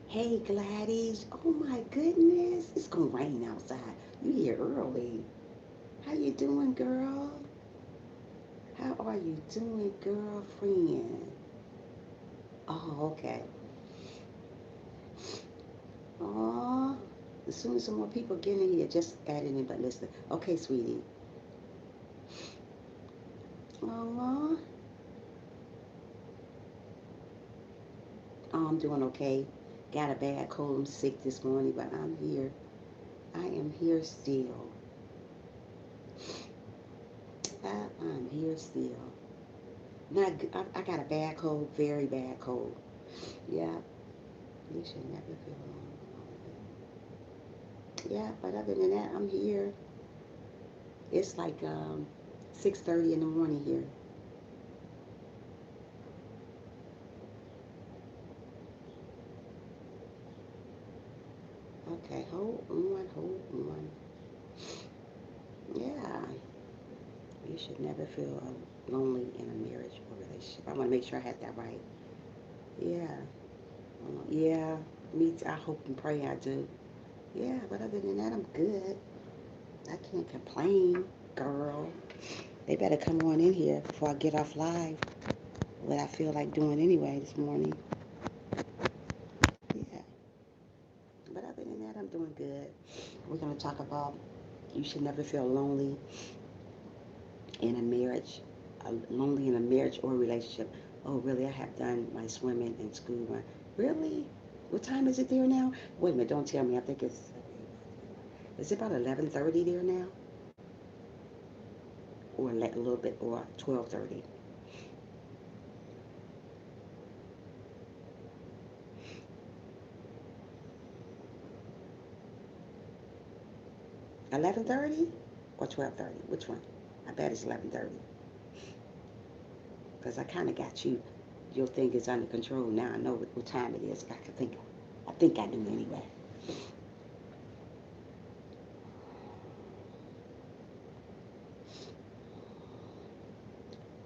Hey Gladys, oh my goodness, it's gonna rain outside. You here early. How you doing, girl? How are you doing, girlfriend? Oh, okay. Oh, as soon as some more people get in here, just add it in, but listen. Okay, sweetie. Oh, I'm doing okay. Got a bad cold. I'm sick this morning, but I'm here. I am here still. I'm here still. Not. I got a bad cold, very bad cold. Yeah, you should never feel alone. Yeah, but other than that, I'm here. It's like 6:30 in the morning here. Okay, hold on, hold on. Yeah, you should never feel lonely in a marriage or relationship. I want to make sure I had that right. Yeah, yeah. Me, I hope and pray I do. Yeah, but other than that, I'm good. I can't complain, girl. They better come on in here before I get off live. What I feel like doing anyway this morning. Yeah, but other than that, I'm doing good. We're gonna talk about you should never feel lonely in a marriage, lonely in a marriage or relationship. Oh, really? I have done my swimming and school run. Really? What time is it there now? Wait a minute, don't tell me. I think it's, is it about 11:30 there now? Or a little bit, or 12:30? 11:30 or 12:30? Which one? I bet it's 11:30. Because I kind of got you. Your thing is under control now. I know what time it is. I think I do anyway.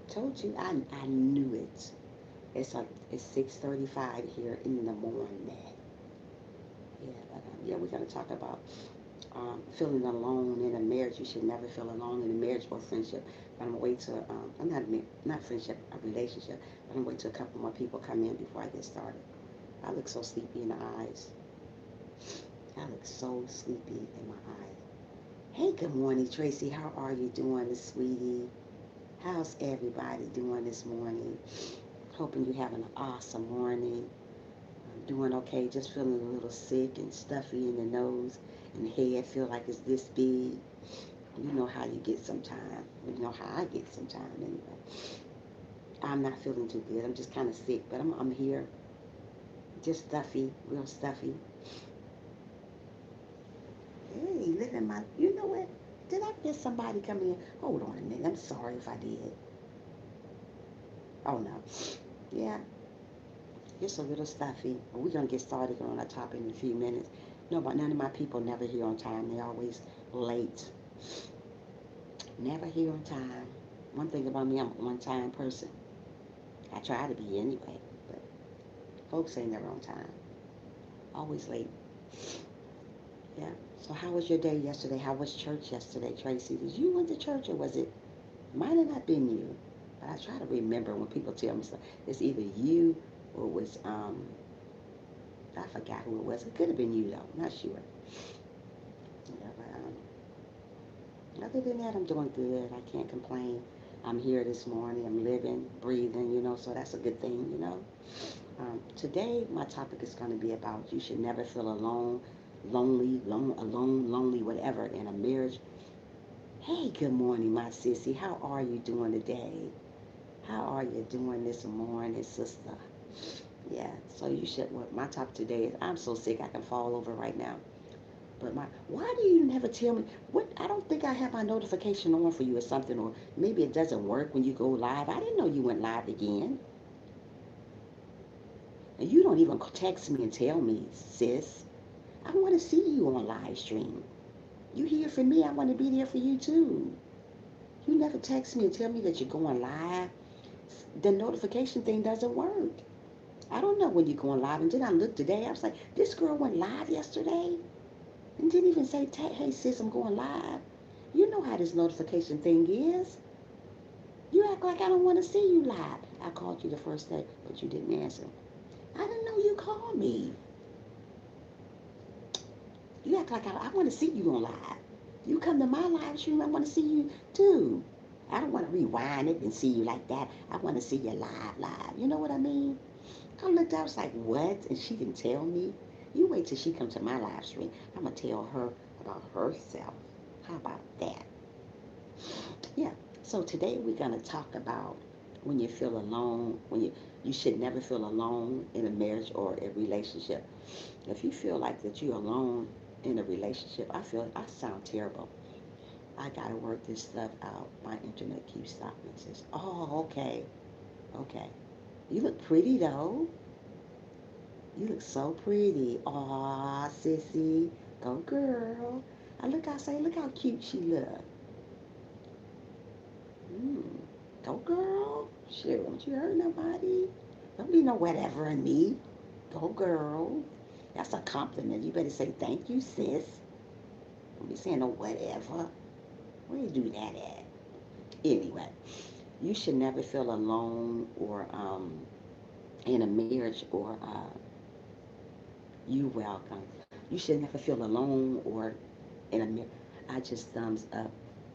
Told you, I knew it. It's 6:35 here in the morning. Yeah, but yeah, we're gonna talk about feeling alone in a marriage. You should never feel alone in a marriage or friendship. But I'm gonna wait till I'm not friendship, a relationship. But I'm gonna wait till a couple more people come in before I get started. I look so sleepy in the eyes. I look so sleepy in my eyes. Hey, good morning, Tracy. How are you doing, sweetie? How's everybody doing this morning? Hoping you're having an awesome morning. I'm doing okay, just feeling a little sick and stuffy in the nose and the head feel like it's this big. You know how you get sometime. You know how I get sometime anyway. I'm not feeling too good. I'm just kind of sick, but I'm here. Just stuffy, real stuffy. Hey, living my. You know what? Did I miss somebody come in? Hold on a minute. I'm sorry if I did. Oh no. Yeah, just a little stuffy. But we're gonna get started on our topic in a few minutes. No, but none of my people never here on time. They always late. Never here on time. One thing about me, I'm an on-time person. I try to be anyway, but folks ain't never on time. Always late. Yeah. So how was your day yesterday? How was church yesterday, Tracy? Did you went to church or was it? Might have not been you, but I try to remember when people tell me stuff. It's either you or it was I forgot who it was. It could have been you though. Not sure. Yeah, but other than that, I'm doing good. I can't complain. I'm here this morning. I'm living, breathing, so that's a good thing. Today, my topic is going to be about you should never feel alone, alone, lonely, whatever, in a marriage. Hey, good morning, my sissy. How are you doing today? How are you doing this morning, sister? Yeah, so you should. What my topic today is, I'm so sick I can fall over right now. But why do you never tell me? What, I don't think I have my notification on for you or something, or maybe it doesn't work when you go live. I didn't know you went live again. And you don't even text me and tell me, sis. I want to see you on live stream. You here for me, I want to be there for you too. You never text me and tell me that you're going live. The notification thing doesn't work. I don't know when you're going live. And then I looked today, I was like, this girl went live yesterday and didn't even say, hey sis, I'm going live. You know how this notification thing is. You act like I don't want to see you live. I called you the first day, but you didn't answer. I didn't know you called me. You act like I want to see you on live. You come to my live stream, I want to see you too. I don't want to rewind it and see you like that. I want to see you live. You know what I mean? I looked up, I was like, what? And she didn't tell me. You wait till she comes to my live stream. I'm going to tell her about herself. How about that? Yeah. So today we're going to talk about when you feel alone, you should never feel alone in a marriage or a relationship. If you feel like that you're alone in a relationship, I sound terrible. I got to work this stuff out. My internet keeps stopping. It says, oh, okay. Okay. You look pretty though. You look so pretty. Aw, sissy. Go girl. I look outside, look how cute she look. Mm. Go girl. Shit, won't you hurt nobody? Don't be no whatever in me. Go girl. That's a compliment. You better say thank you, sis. Don't be saying no whatever. Where you do that at? Anyway, you should never feel alone or in a marriage or you welcome. You should never feel alone or in a marriage. I just thumbs up.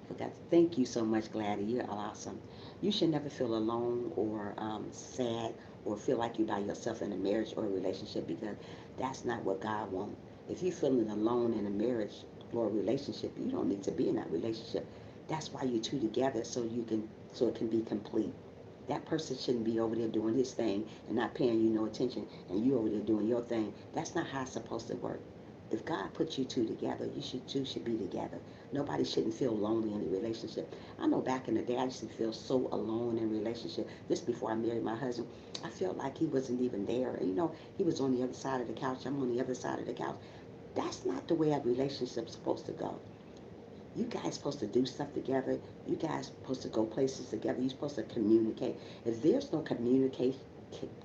Forgot. Thank you so much, Gladys. You're awesome. You should never feel alone or sad or feel like you're by yourself in a marriage or a relationship because that's not what God wants. If you're feeling alone in a marriage or a relationship, you don't need to be in that relationship. That's why you two together so it can be complete. That person shouldn't be over there doing his thing and not paying you no attention and you over there doing your thing. That's not how it's supposed to work. If God put you two together, you should two should be together. Nobody shouldn't feel lonely in a relationship. I know back in the day I used to feel so alone in a relationship. This before I married my husband. I felt like he wasn't even there. He was on the other side of the couch. I'm on the other side of the couch. That's not the way a relationship's supposed to go. You guys supposed to do stuff together. You guys supposed to go places together. You're supposed to communicate. If there's no communication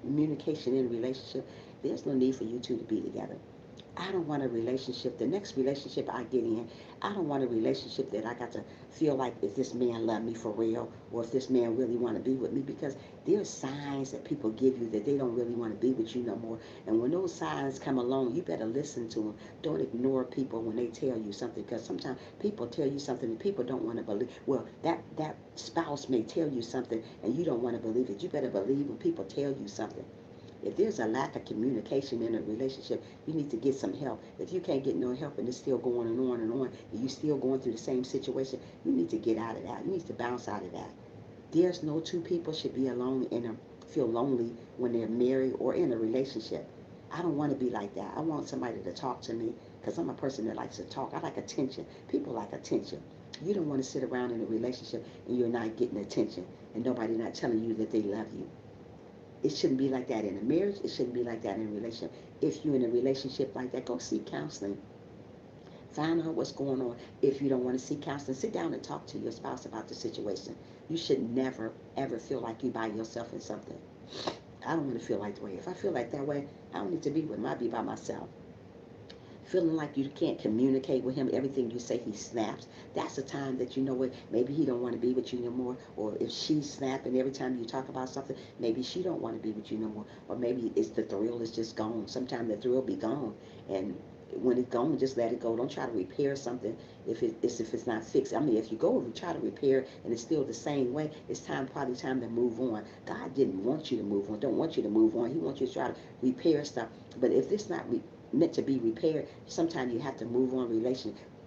in a relationship, there's no need for you two to be together. I don't want a relationship. The next relationship I get in, I don't want a relationship that I got to feel like if this man love me for real or if this man really want to be with me because there's signs that people give you that they don't really want to be with you no more. And when those signs come along, you better listen to them. Don't ignore people when they tell you something because sometimes people tell you something and people don't want to believe. Well, that spouse may tell you something and you don't want to believe it. You better believe when people tell you something. If there's a lack of communication in a relationship, you need to get some help. If you can't get no help and it's still going and on, and you're still going through the same situation, you need to get out of that. You need to bounce out of that. There's no two people should be alone and feel lonely when they're married or in a relationship. I don't want to be like that. I want somebody to talk to me because I'm a person that likes to talk. I like attention. People like attention. You don't want to sit around in a relationship and you're not getting attention and nobody not telling you that they love you. It shouldn't be like that in a marriage. It shouldn't be like that in a relationship. If you're in a relationship like that, go seek counseling. Find out what's going on. If you don't want to seek counseling, sit down and talk to your spouse about the situation. You should never, ever feel like you by yourself in something. I don't want to feel like that way. If I feel like that way, I don't need to be with him. I'll be by myself. Feeling like you can't communicate with him, everything you say he snaps, that's a time that you know what, maybe he don't want to be with you no more. Or if she's snapping every time you talk about something, maybe she don't want to be with you no more. Or maybe it's the thrill is just gone. Sometimes the thrill be gone. And when it's gone, just let it go. Don't try to repair something if it's not fixed. I mean, if you go and try to repair and it's still the same way, it's probably time to move on. God didn't want you to move on. Don't want you to move on. He wants you to try to repair stuff. But if it's not meant to be repaired, sometimes you have to move on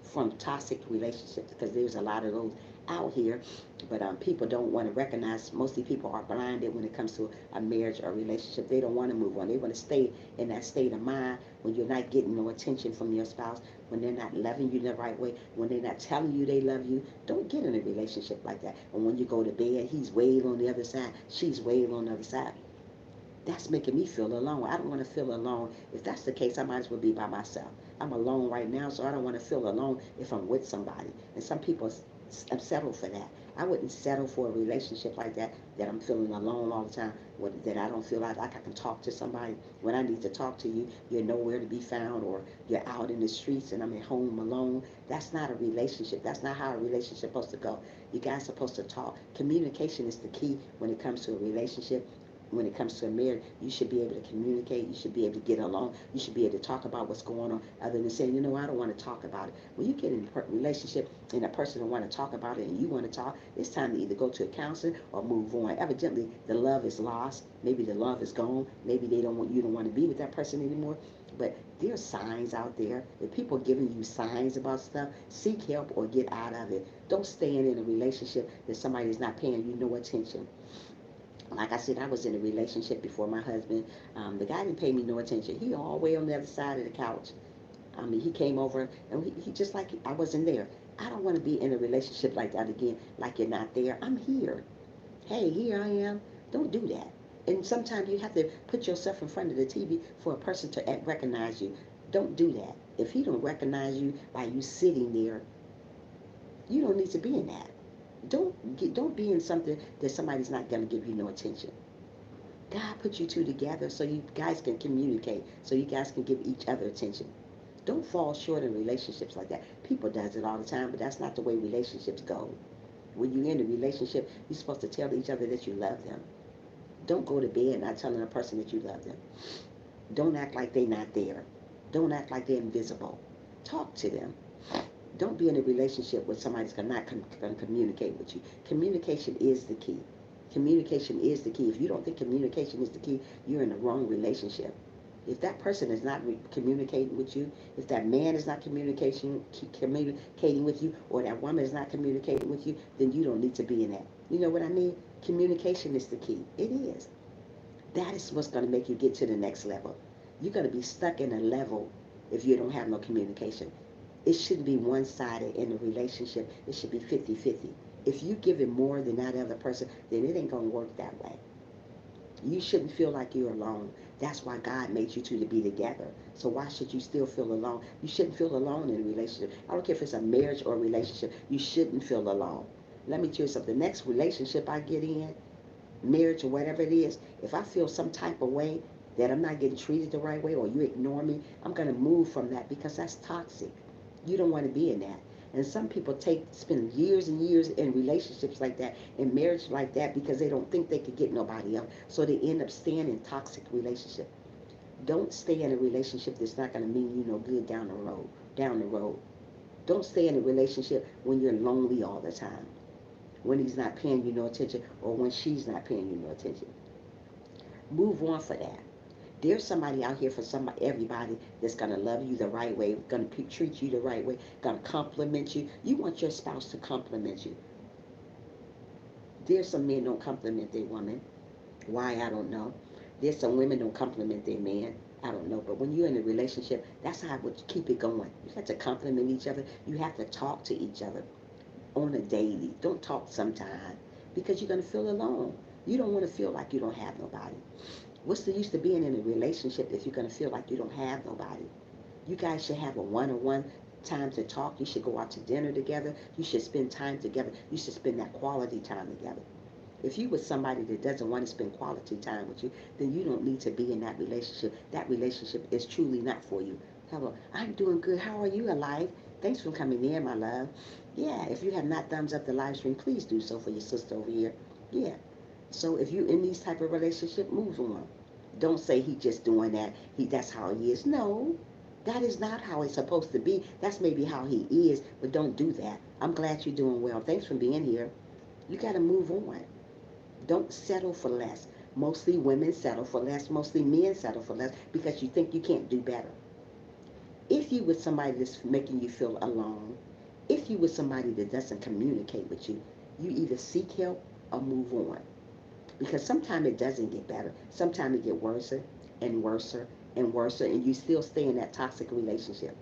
from toxic relationships, because there's a lot of those out here. But people don't want to recognize. Mostly people are blinded when it comes to a marriage or a relationship. They don't want to move on. They want to stay in that state of mind when you're not getting no attention from your spouse, when they're not loving you the right way, when they're not telling you they love you. Don't get in a relationship like that. And when you go to bed, he's way on the other side, she's way on the other side. That's making me feel alone. I don't want to feel alone. If that's the case, I might as well be by myself. I'm alone right now, so I don't want to feel alone if I'm with somebody. And some people settle for that. I wouldn't settle for a relationship like that, that I'm feeling alone all the time, that I don't feel like I can talk to somebody. When I need to talk to you, you're nowhere to be found, or you're out in the streets and I'm at home alone. That's not a relationship. That's not how a relationship is supposed to go. You guys are supposed to talk. Communication is the key when it comes to a relationship. When it comes to a marriage, you should be able to communicate. You should be able to get along. You should be able to talk about what's going on, other than saying, I don't want to talk about it. When you get in a relationship and a person don't want to talk about it and you want to talk, it's time to either go to a counselor or move on. Evidently, the love is lost. Maybe the love is gone. Maybe you don't want to be with that person anymore. But there's signs out there. If people are giving you signs about stuff, seek help or get out of it. Don't stay in a relationship that somebody is not paying you no attention. Like I said, I was in a relationship before my husband. The guy didn't pay me no attention. He all the way on the other side of the couch. I mean, he came over and he just like I wasn't there. I don't want to be in a relationship like that again, like you're not there. I'm here. Hey, here I am. Don't do that. And sometimes you have to put yourself in front of the TV for a person to recognize you. Don't do that. If he don't recognize you by you sitting there, you don't need to be in that. Don't be in something that somebody's not going to give you no attention. God put you two together so you guys can communicate, so you guys can give each other attention. Don't fall short in relationships like that. People does it all the time, but that's not the way relationships go. When you're in a relationship, you're supposed to tell each other that you love them. Don't go to bed not telling a person that you love them. Don't act like they're not there. Don't act like they're invisible. Talk to them. Don't be in a relationship where somebody's not going to communicate with you. Communication is the key. Communication is the key. If you don't think communication is the key, you're in the wrong relationship. If that person is not communicating with you, if that man is not communicating with you, or that woman is not communicating with you, then you don't need to be in that. You know what I mean? Communication is the key. It is. That is what's going to make you get to the next level. You're going to be stuck in a level if you don't have no communication. It shouldn't be one-sided in a relationship. It should be 50-50. If you give it more than that other person, then it ain't going to work that way. You shouldn't feel like you're alone. That's why God made you two to be together. So why should you still feel alone? You shouldn't feel alone in a relationship. I don't care if it's a marriage or a relationship. You shouldn't feel alone. Let me tell you something. The next relationship I get in, marriage or whatever it is, if I feel some type of way that I'm not getting treated the right way, or you ignore me, I'm going to move from that, because that's toxic. You don't want to be in that. And some people spend years and years in relationships like that, in marriage like that, because they don't think they could get nobody else. So they end up staying in toxic relationship. Don't stay in a relationship that's not going to mean you no good down the road. Down the road. Don't stay in a relationship when you're lonely all the time, when he's not paying you no attention, or when she's not paying you no attention. Move on for that. There's somebody out here for everybody that's going to love you the right way, going to treat you the right way, going to compliment you. You want your spouse to compliment you. There's some men don't compliment their woman. Why, I don't know. There's some women don't compliment their man. I don't know. But when you're in a relationship, that's how I would keep it going. You have to compliment each other. You have to talk to each other on a daily. Don't talk sometime, because you're going to feel alone. You don't want to feel like you don't have nobody. What's the use of being in a relationship if you're going to feel like you don't have nobody? You guys should have a one-on-one time to talk. You should go out to dinner together. You should spend time together. You should spend that quality time together. If you with somebody that doesn't want to spend quality time with you, then you don't need to be in that relationship. That relationship is truly not for you. Hello, I'm doing good. How are you, alive? Thanks for coming in, my love. Yeah, if you have not thumbs up the live stream, please do so for your sister over here. Yeah. So if you're in these type of relationship, move on. Don't say he just doing that. That's how he is. No. That is not how it's supposed to be. That's maybe how he is, but don't do that. I'm glad you're doing well. Thanks for being here. You got to move on. Don't settle for less. Mostly women settle for less. Mostly men settle for less because you think you can't do better. If you with somebody that's making you feel alone, if you with somebody that doesn't communicate with you, you either seek help or move on. Because sometimes it doesn't get better. Sometimes it get worse and worse and worse, and you still stay in that toxic relationship.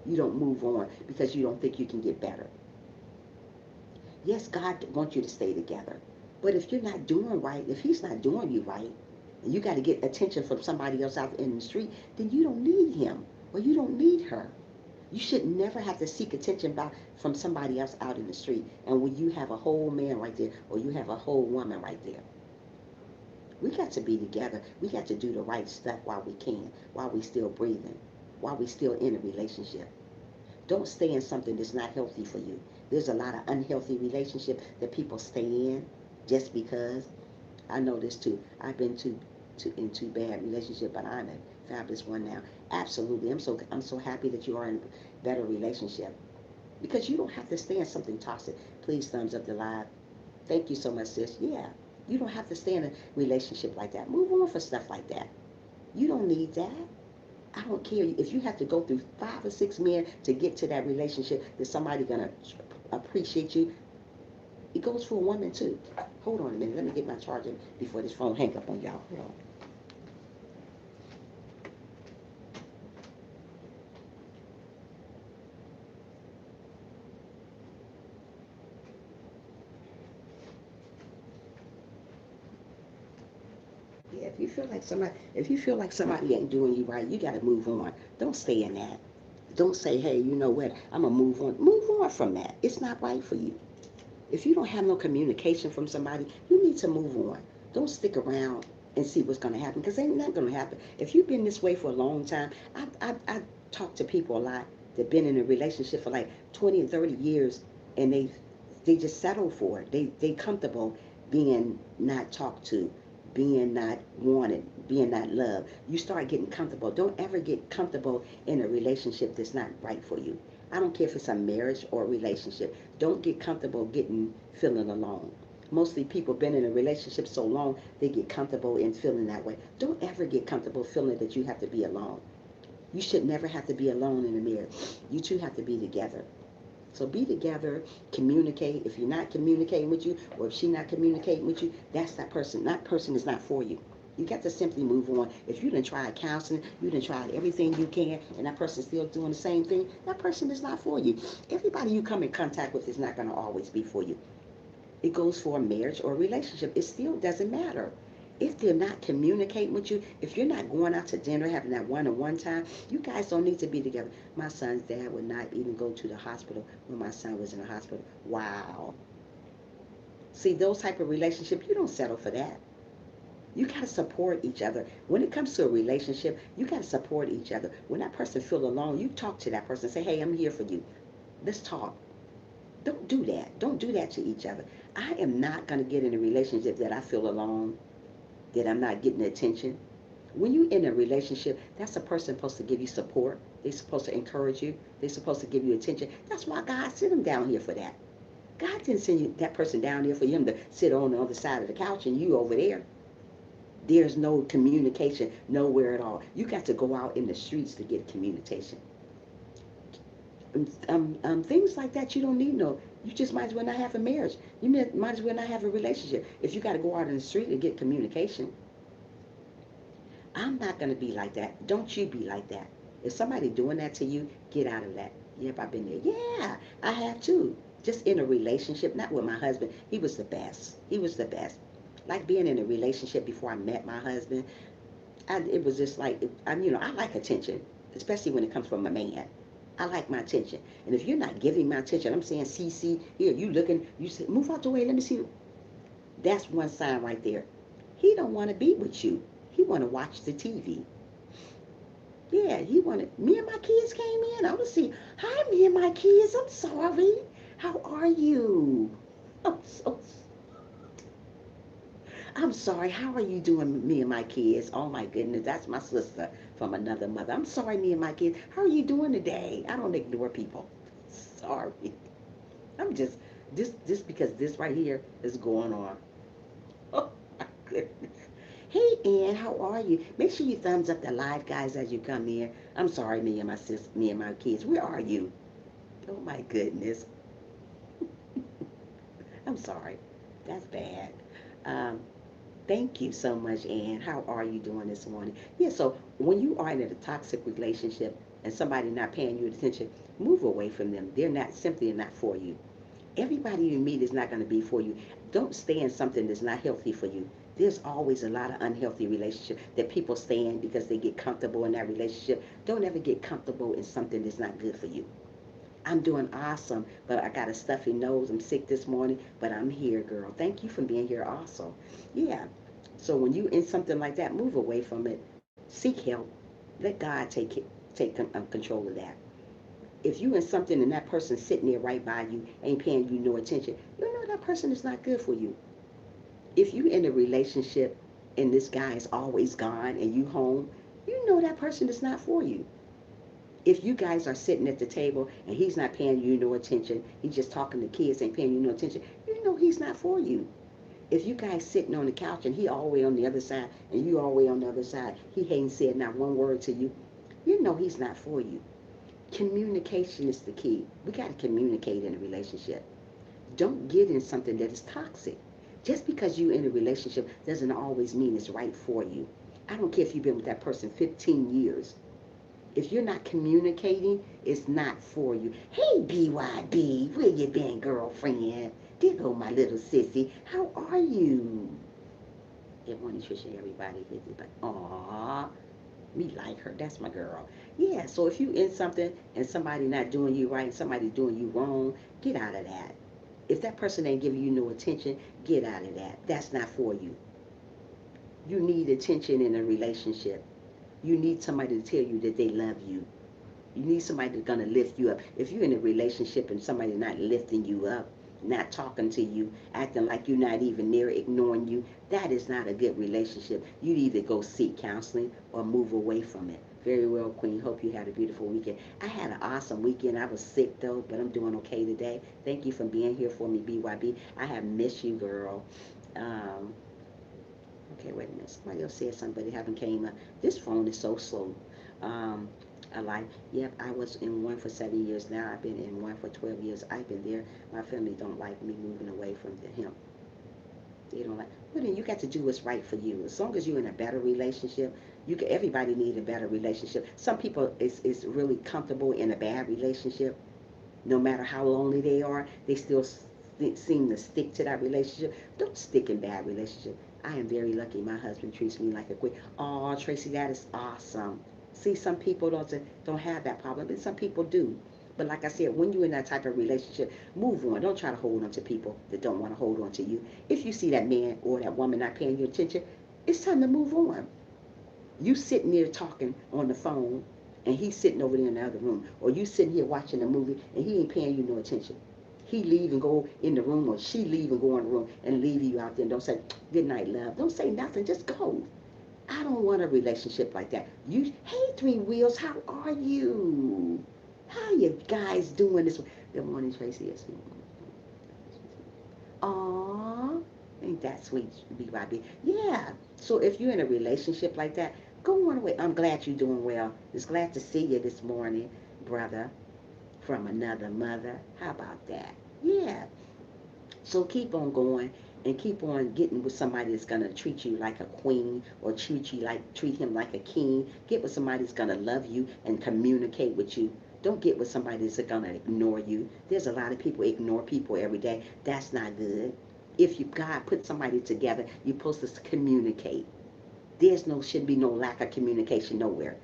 You don't move on because you don't think you can get better. Yes, God wants you to stay together. But if you're not doing right, if he's not doing you right, and you got to get attention from somebody else out in the street, then you don't need him or you don't need her. You should never have to seek attention from somebody else out in the street. And when you have a whole man right there or you have a whole woman right there, we got to be together. We got to do the right stuff while we can, while we still breathing, while we still in a relationship. Don't stay in something that's not healthy for you. There's a lot of unhealthy relationship that people stay in just because. I know this too. I've been in two bad relationships, but I'm a fabulous one now. Absolutely. I'm so happy that you are in a better relationship. Because you don't have to stay in something toxic. Please thumbs up the live. Thank you so much, sis. Yeah. You don't have to stay in a relationship like that. Move on for stuff like that. You don't need that. I don't care if you have to go through 5 or 6 men to get to that relationship that somebody gonna appreciate you. It goes for a woman too. Hold on a minute. Let me get my charger before this phone hang up on y'all. Hold on. Yeah, if you feel like somebody ain't doing you right, you gotta move on. Don't stay in that. Don't say, hey, you know what? I'm gonna move on. Move on from that. It's not right for you. If you don't have no communication from somebody, you need to move on. Don't stick around and see what's going to happen because ain't nothing going to happen. If you've been this way for a long time, I talk to people a lot that been in a relationship for like 20 and 30 years and they just settle for it. They comfortable being not talked to, being not wanted, being not loved. You start getting comfortable. Don't ever get comfortable in a relationship that's not right for you. I don't care if it's a marriage or a relationship. Don't get comfortable feeling alone. Mostly people been in a relationship so long they get comfortable in feeling that way. Don't ever get comfortable feeling that you have to be alone. You should never have to be alone in a marriage. You two have to be together. So be together, communicate. If you're not communicating with you, or if she's not communicating with you, that's that person. That person is not for you. You got to simply move on. If you done tried counseling, you done tried everything you can, and that person's still doing the same thing, that person is not for you. Everybody you come in contact with is not going to always be for you. It goes for a marriage or a relationship. It still doesn't matter. If they're not communicating with you, if you're not going out to dinner, having that one-on-one time, you guys don't need to be together. My son's dad would not even go to the hospital when my son was in the hospital. Wow. See, those type of relationships, you don't settle for that. You got to support each other. When it comes to a relationship, you got to support each other. When that person feel alone, you talk to that person. Say, hey, I'm here for you. Let's talk. Don't do that. Don't do that to each other. I am not going to get in a relationship that I feel alone, that I'm not getting attention. When you're in a relationship, that's a person supposed to give you support. They're supposed to encourage you. They're supposed to give you attention. That's why God sent them down here for that. God didn't send you that person down there for him to sit on the other side of the couch and you over there. There's no communication nowhere at all. You got to go out in the streets to get communication. Things like that, you don't need no. You just might as well not have a marriage. You might as well not have a relationship. If you got to go out in the street to get communication, I'm not going to be like that. Don't you be like that. If somebody doing that to you, get out of that. Yep, I've been there. Yeah, I have too. Just in a relationship, not with my husband. He was the best. He was the best. Like being in a relationship before I met my husband, it was just like, I like attention, especially when it comes from a man. I like my attention. And if you're not giving my attention, I'm saying, CC, here, you looking, you say, move out the way, let me see. That's one sign right there. He don't want to be with you. He want to watch the TV. Yeah, he wanted, me and my kids came in. I want to see, hi, me and my kids, I'm sorry. How are you? I'm so, I'm sorry, how are you doing, me and my kids? Oh my goodness, that's my sister from another mother. I'm sorry, me and my kids. How are you doing today? I don't ignore people. Sorry. I'm just this because this right here is going on. Oh my goodness. Hey Ann, how are you? Make sure you thumbs up the live guys as you come in. I'm sorry, me and my kids. Where are you? Oh my goodness. I'm sorry. That's bad. Um, Thank you so much, Ann. How are you doing this morning? Yeah, so when you are in a toxic relationship and somebody not paying you attention, move away from them. They're not simply not for you. Everybody you meet is not going to be for you. Don't stay in something that's not healthy for you. There's always a lot of unhealthy relationship that people stay in because they get comfortable in that relationship. Don't ever get comfortable in something that's not good for you. I'm doing awesome, but I got a stuffy nose. I'm sick this morning, but I'm here, girl. Thank you for being here also. Yeah. So when you in something like that, move away from it. Seek help. Let God take control of that. If you in something and that person sitting there right by you ain't paying you no attention, you know that person is not good for you. If you in a relationship and this guy is always gone and you home, you know that person is not for you. If you guys are sitting at the table and he's not paying you no attention, he's just talking to kids, ain't paying you no attention, you know he's not for you. If you guys sitting on the couch and he all the way on the other side and you all the way on the other side, he ain't said not one word to you, you know he's not for you. Communication is the key. We got to communicate in a relationship. Don't get in something that is toxic. Just because you're in a relationship doesn't always mean it's right for you. I don't care if you've been with that person 15 years. If you're not communicating, it's not for you. Hey, BYB, where you been, girlfriend? There go my little sissy. How are you? Good morning, Trisha, everybody. Like, aw, me like her. That's my girl. Yeah, so if you in something and somebody not doing you right, somebody doing you wrong, get out of that. If that person ain't giving you no attention, get out of that. That's not for you. You need attention in a relationship. You need somebody to tell you that they love you. You need somebody that's gonna lift you up. If you're in a relationship and somebody's not lifting you up, not talking to you, acting like you're not even there, ignoring you, that is not a good relationship. You'd either go seek counseling or move away from it. Very well, Queen. Hope you had a beautiful weekend. I had an awesome weekend. I was sick though, but I'm doing okay today. Thank you for being here for me, BYB. I have missed you, girl. Um, Okay, wait a minute. Somebody else said something, but it haven't came up. This phone is so slow. Um, I like, yep, I was in one for 7 years now. I've been in one for 12 years. I've been there. My family don't like me moving away from him. They don't like, well then you got to do what's right for you. As long as you're in a better relationship, everybody needs a better relationship. Some people is really comfortable in a bad relationship. No matter how lonely they are, they still seem to stick to that relationship. Don't stick in bad relationship. I am very lucky. My husband treats me like a queen. Oh, Tracy, that is awesome. See, some people don't have that problem, but some people do. But like I said, when you're in that type of relationship, move on. Don't try to hold on to people that don't want to hold on to you. If you see that man or that woman not paying you attention, it's time to move on. You sitting there talking on the phone and he's sitting over there in the other room, or you sitting here watching a movie and he ain't paying you no attention. He leave and go in the room, or she leave and go in the room and leave you out there and don't say good night, love. Don't say nothing, just go. I don't want a relationship like that. You, hey, Three Wheels, how are you? How you guys doing this? Good morning, Tracy. Yes. Aw, ain't that sweet, BYB? Yeah. So if you're in a relationship like that, go on away. I'm glad you're doing well. Just glad to see you this morning, brother, from another mother. How about that? Yeah. So keep on going and keep on getting with somebody that's gonna treat you like a queen or treat him like a king. Get with somebody that's gonna love you and communicate with you. Don't get with somebody that's gonna ignore you. There's a lot of people ignore people every day. That's not good. If you God put somebody together, you're supposed to communicate. There's no should be no lack of communication nowhere.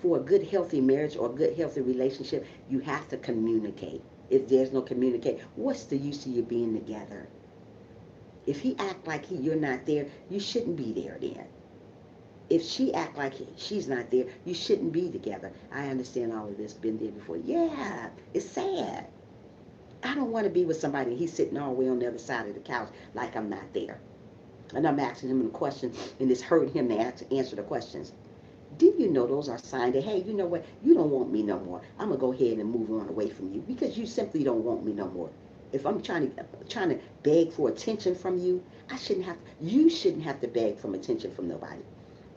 For a good healthy marriage or a good healthy relationship, you have to communicate. If there's no communicate, what's the use of you being together? If he act like you're not there, you shouldn't be there then. If she act like she's not there, you shouldn't be together. I understand all of this, been there before. Yeah, it's sad. I don't want to be with somebody and he's sitting all the way on the other side of the couch like I'm not there. And I'm asking him a question, and it's hurting him to answer the questions. Do you know those are signs that, hey, you know what, you don't want me no more. I'm gonna go ahead and move on away from you because you simply don't want me no more. If I'm trying to beg for attention from you, you shouldn't have to beg for attention from nobody.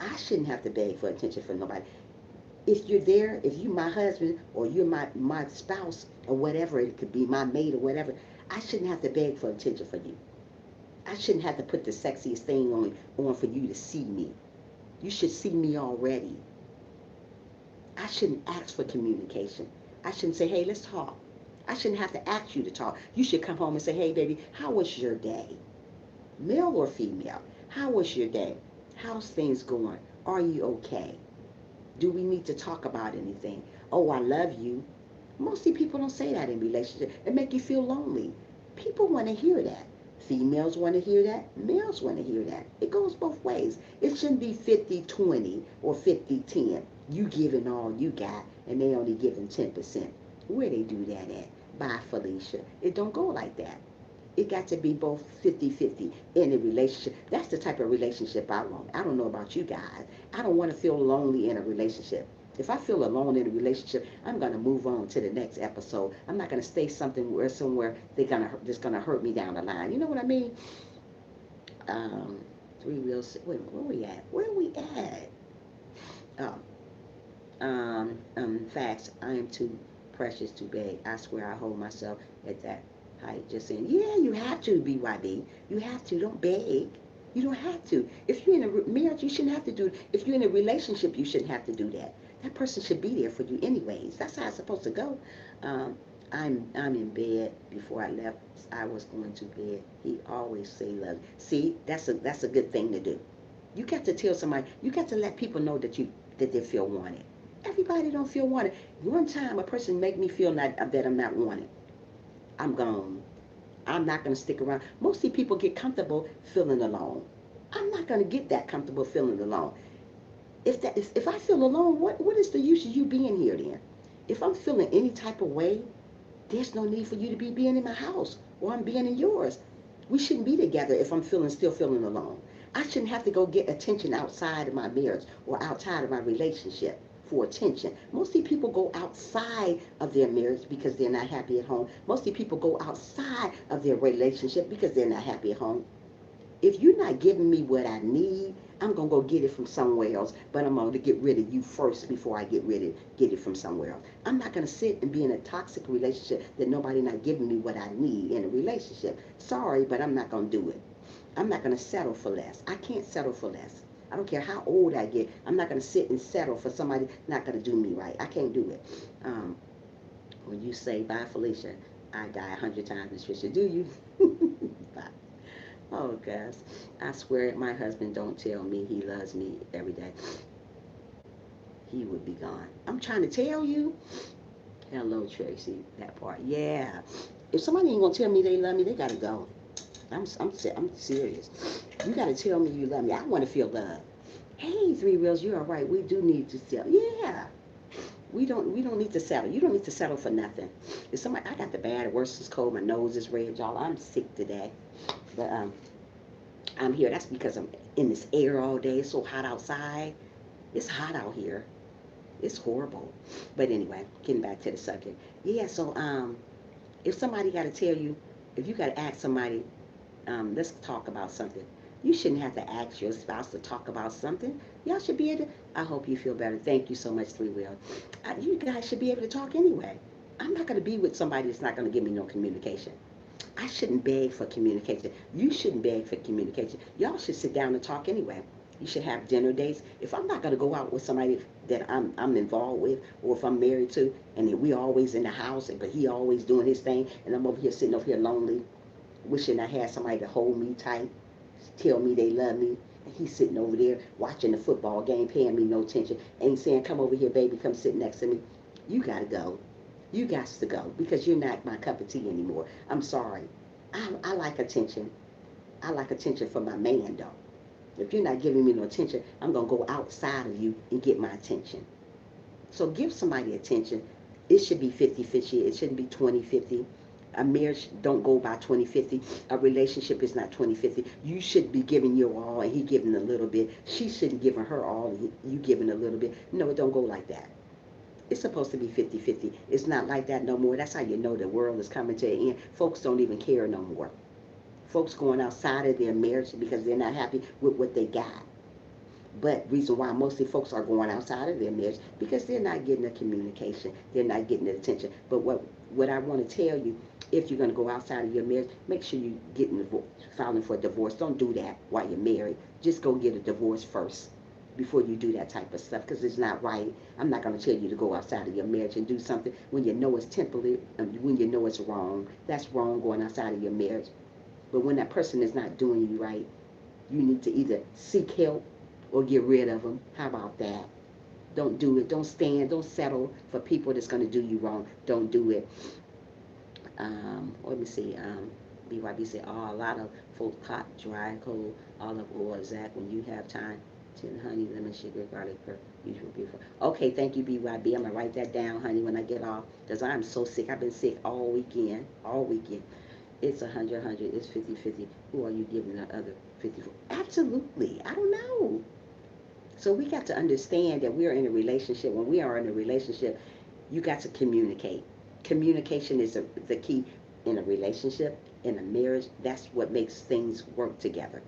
I shouldn't have to beg for attention from nobody. If you're there, if you're my husband or you're my spouse or whatever, it could be my mate or whatever, I shouldn't have to beg for attention for you. I shouldn't have to put the sexiest thing on for you to see me. You should see me already. I shouldn't ask for communication. I shouldn't say, hey, let's talk. I shouldn't have to ask you to talk. You should come home and say, hey, baby, how was your day? Male or female? How was your day? How's things going? Are you okay? Do we need to talk about anything? Oh, I love you. Mostly people don't say that in relationships. It make you feel lonely. People want to hear that. Females want to hear that. Males want to hear that. It goes both ways. It shouldn't be 50-20 or 50-10. You giving all you got and they only giving 10%. Where they do that at? Bye, Felicia. It don't go like that. It got to be both 50-50 in a relationship. That's the type of relationship I want. I don't know about you guys. I don't want to feel lonely in a relationship. If I feel alone in a relationship, I'm gonna move on to the next episode. I'm not gonna stay somewhere just gonna hurt me down the line. You know what I mean? Um, Three wheels. Wait, where we at? Where we at? Oh, facts. I am too precious to beg. I swear I hold myself at that height. Just saying, yeah, you have to, BYB. You have to. Don't beg. You don't have to. If you're in a marriage, you shouldn't have to do it. If you're in a relationship, you shouldn't have to do that. That person should be there for you anyways. That's how it's supposed to go. Um, I'm in bed. Before I left, I was going to bed. He always say love. See, that's a good thing to do. You got to tell somebody. You got to let people know that they feel wanted. Everybody don't feel wanted. One time, a person make me feel that I'm not wanted. I'm gone. I'm not going to stick around. Mostly people get comfortable feeling alone. I'm not going to get that comfortable feeling alone. If I feel alone, what is the use of you being here then? If I'm feeling any type of way, there's no need for you to be being in my house or I'm being in yours. We shouldn't be together if I'm still feeling alone. I shouldn't have to go get attention outside of my marriage or outside of my relationship for attention. Mostly people go outside of their marriage because they're not happy at home. Mostly people go outside of their relationship because they're not happy at home. If you're not giving me what I need, I'm gonna go get it from somewhere else. But I'm gonna get rid of you first before I get it from somewhere else. I'm not gonna sit and be in a toxic relationship that nobody not giving me what I need in a relationship. Sorry, but I'm not gonna do it. I'm not gonna settle for less. I can't settle for less. I don't care how old I get. I'm not gonna sit and settle for somebody not gonna do me right. I can't do it. Um, when you say bye, Felicia, I die 100 times, Miss Tricia. Do you? Bye. Oh, gosh. I swear my husband don't tell me he loves me every day. He would be gone. I'm trying to tell you. Hello, Tracy. That part. Yeah. If somebody ain't gonna tell me they love me, they gotta go. I'm serious. You gotta tell me you love me. I want to feel love. Hey, Three Wheels, you're all right. We do need to settle. Yeah. We don't need to settle. You don't need to settle for nothing. If somebody I got the bad, worst is cold, my nose is red, y'all. I'm sick today. But I'm here. That's because I'm in this air all day. It's so hot outside. It's hot out here. It's horrible. But anyway, getting back to the subject. Yeah, so if somebody got to tell you, if you got to ask somebody, let's talk about something. You shouldn't have to ask your spouse to talk about something. Y'all should be able to. I hope you feel better. Thank you so much, Three Will. You guys should be able to talk anyway. I'm not going to be with somebody that's not going to give me no communication. I shouldn't beg for communication. You shouldn't beg for communication. Y'all should sit down and talk anyway. You should have dinner dates. If I'm not going to go out with somebody that I'm involved with, or if I'm married to, and we always in the house, but he always doing his thing, and I'm over here sitting over here lonely, wishing I had somebody to hold me tight, tell me they love me, and he's sitting over there watching the football game, paying me no attention, ain't saying, come over here, baby, come sit next to me. You got to go. You got to go because you're not my cup of tea anymore. I'm sorry. I like attention. I like attention from my man, though. If you're not giving me no attention, I'm going to go outside of you and get my attention. So give somebody attention. It should be 50-50. It shouldn't be 20-50. A marriage don't go by 2050. A relationship is not 2050. You should be giving your all and he giving a little bit. She shouldn't give her all and you giving a little bit. No, it don't go like that. It's supposed to be 50-50. It's not like that no more. That's how you know the world is coming to an end. Folks don't even care no more. Folks going outside of their marriage because they're not happy with what they got. But reason why mostly folks are going outside of their marriage because they're not getting the communication, they're not getting the attention. But what I want to tell you, if you're going to go outside of your marriage, make sure you getting filing for a divorce. Don't do that while you're married. Just go get a divorce first before you do that type of stuff because it's not right. I'm not going to tell you to go outside of your marriage and do something when you know it's temporary and when you know it's wrong. That's wrong going outside of your marriage. But when that person is not doing you right, you need to either seek help or get rid of them. How about that? Don't do it. Don't stand. Don't settle for people that's going to do you wrong. Don't do it. Let me see. BYB said, oh, a lot of folk hot, dry, cold, olive oil, Zach, when you have time, tin honey, lemon, sugar, garlic, pepper, usual beautiful. Okay, thank you, BYB. I'm going to write that down, honey, when I get off, because I'm so sick. I've been sick all weekend, all weekend. It's 100, it's 50-50. Who are you giving the other 54? Absolutely. I don't know. So we got to understand that we are in a relationship. When we are in a relationship, you got to communicate. Communication is the key in a relationship, in a marriage. That's what makes things work together.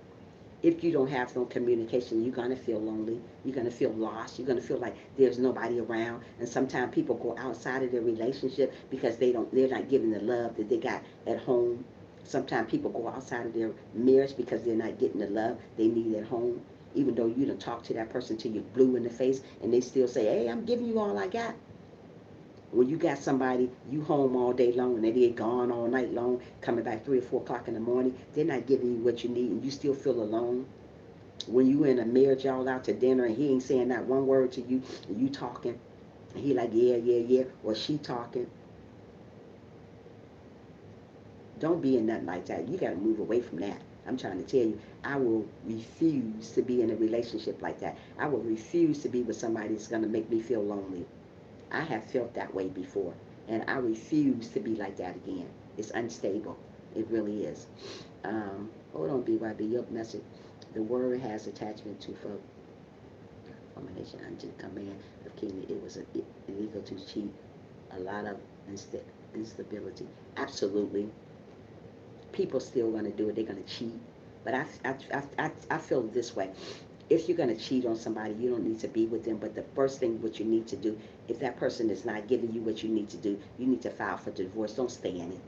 If you don't have no communication, you're going to feel lonely. You're going to feel lost. You're going to feel like there's nobody around. And sometimes people go outside of their relationship because they're not giving the love that they got at home. Sometimes people go outside of their marriage because they're not getting the love they need at home. Even though you don't talk to that person till you're blue in the face and they still say, hey, I'm giving you all I got. When you got somebody, you home all day long and they're gone all night long, coming back 3 or 4 o'clock in the morning, they're not giving you what you need and you still feel alone. When you in a marriage, y'all out to dinner and he ain't saying not one word to you, and you talking, and he like, yeah, yeah, yeah, or she talking. Don't be in nothing like that. You got to move away from that. I'm trying to tell you, I will refuse to be in a relationship like that. I will refuse to be with somebody that's going to make me feel lonely. I have felt that way before, and I refuse to be like that again. It's unstable. It really is. Hold on, BYB, your message. The word has attachment to formation unto command of kingdom. It was illegal to cheat. A lot of instability. Absolutely. People still going to do it. They're going to cheat. But I feel this way. If you're going to cheat on somebody, you don't need to be with them. But the first thing what you need to do, if that person is not giving you what you need to do, you need to file for divorce. Don't stay in it.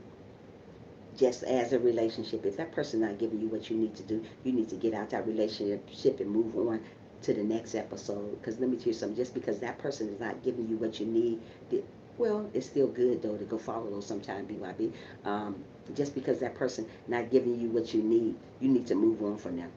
Just as a relationship, if that person not giving you what you need to do, you need to get out that relationship and move on to the next episode. Because let me tell you something, just because that person is not giving you what you need, well, it's still good though to go follow those sometime, BYB. Just because that person not giving you what you need to move on from them.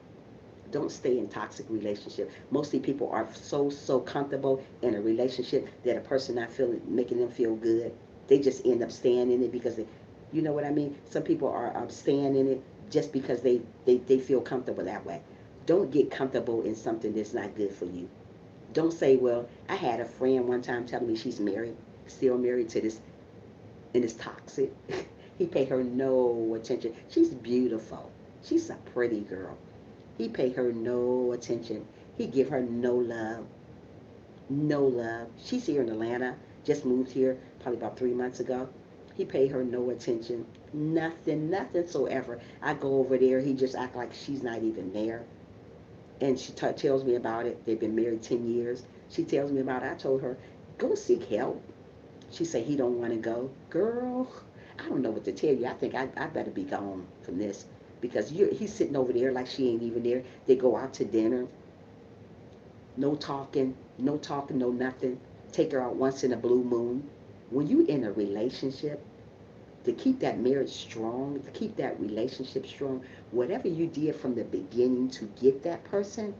Don't stay in toxic relationship. Mostly people are so comfortable in a relationship that a person not feeling making them feel good. They just end up staying in it because they, you know what I mean. Some people are staying in it just because they feel comfortable that way. Don't get comfortable in something that's not good for you. Don't say, well, I had a friend one time telling me she's married, still married to this, and it's toxic. He paid her no attention. She's beautiful. She's a pretty girl. He paid her no attention. He give her no love. No love. She's here in Atlanta. Just moved here probably about 3 months ago. He paid her no attention. Nothing so ever. I go over there. He just act like she's not even there. And she tells me about it. They've been married 10 years. She tells me about it. I told her, go seek help. She said he don't want to go. Girl, I don't know what to tell you. I think I better be gone from this because he's sitting over there like she ain't even there. They go out to dinner. No talking, no talking, no nothing. Take her out once in a blue moon. When you in a relationship, to keep that marriage strong, to keep that relationship strong, whatever you did from the beginning to get that person,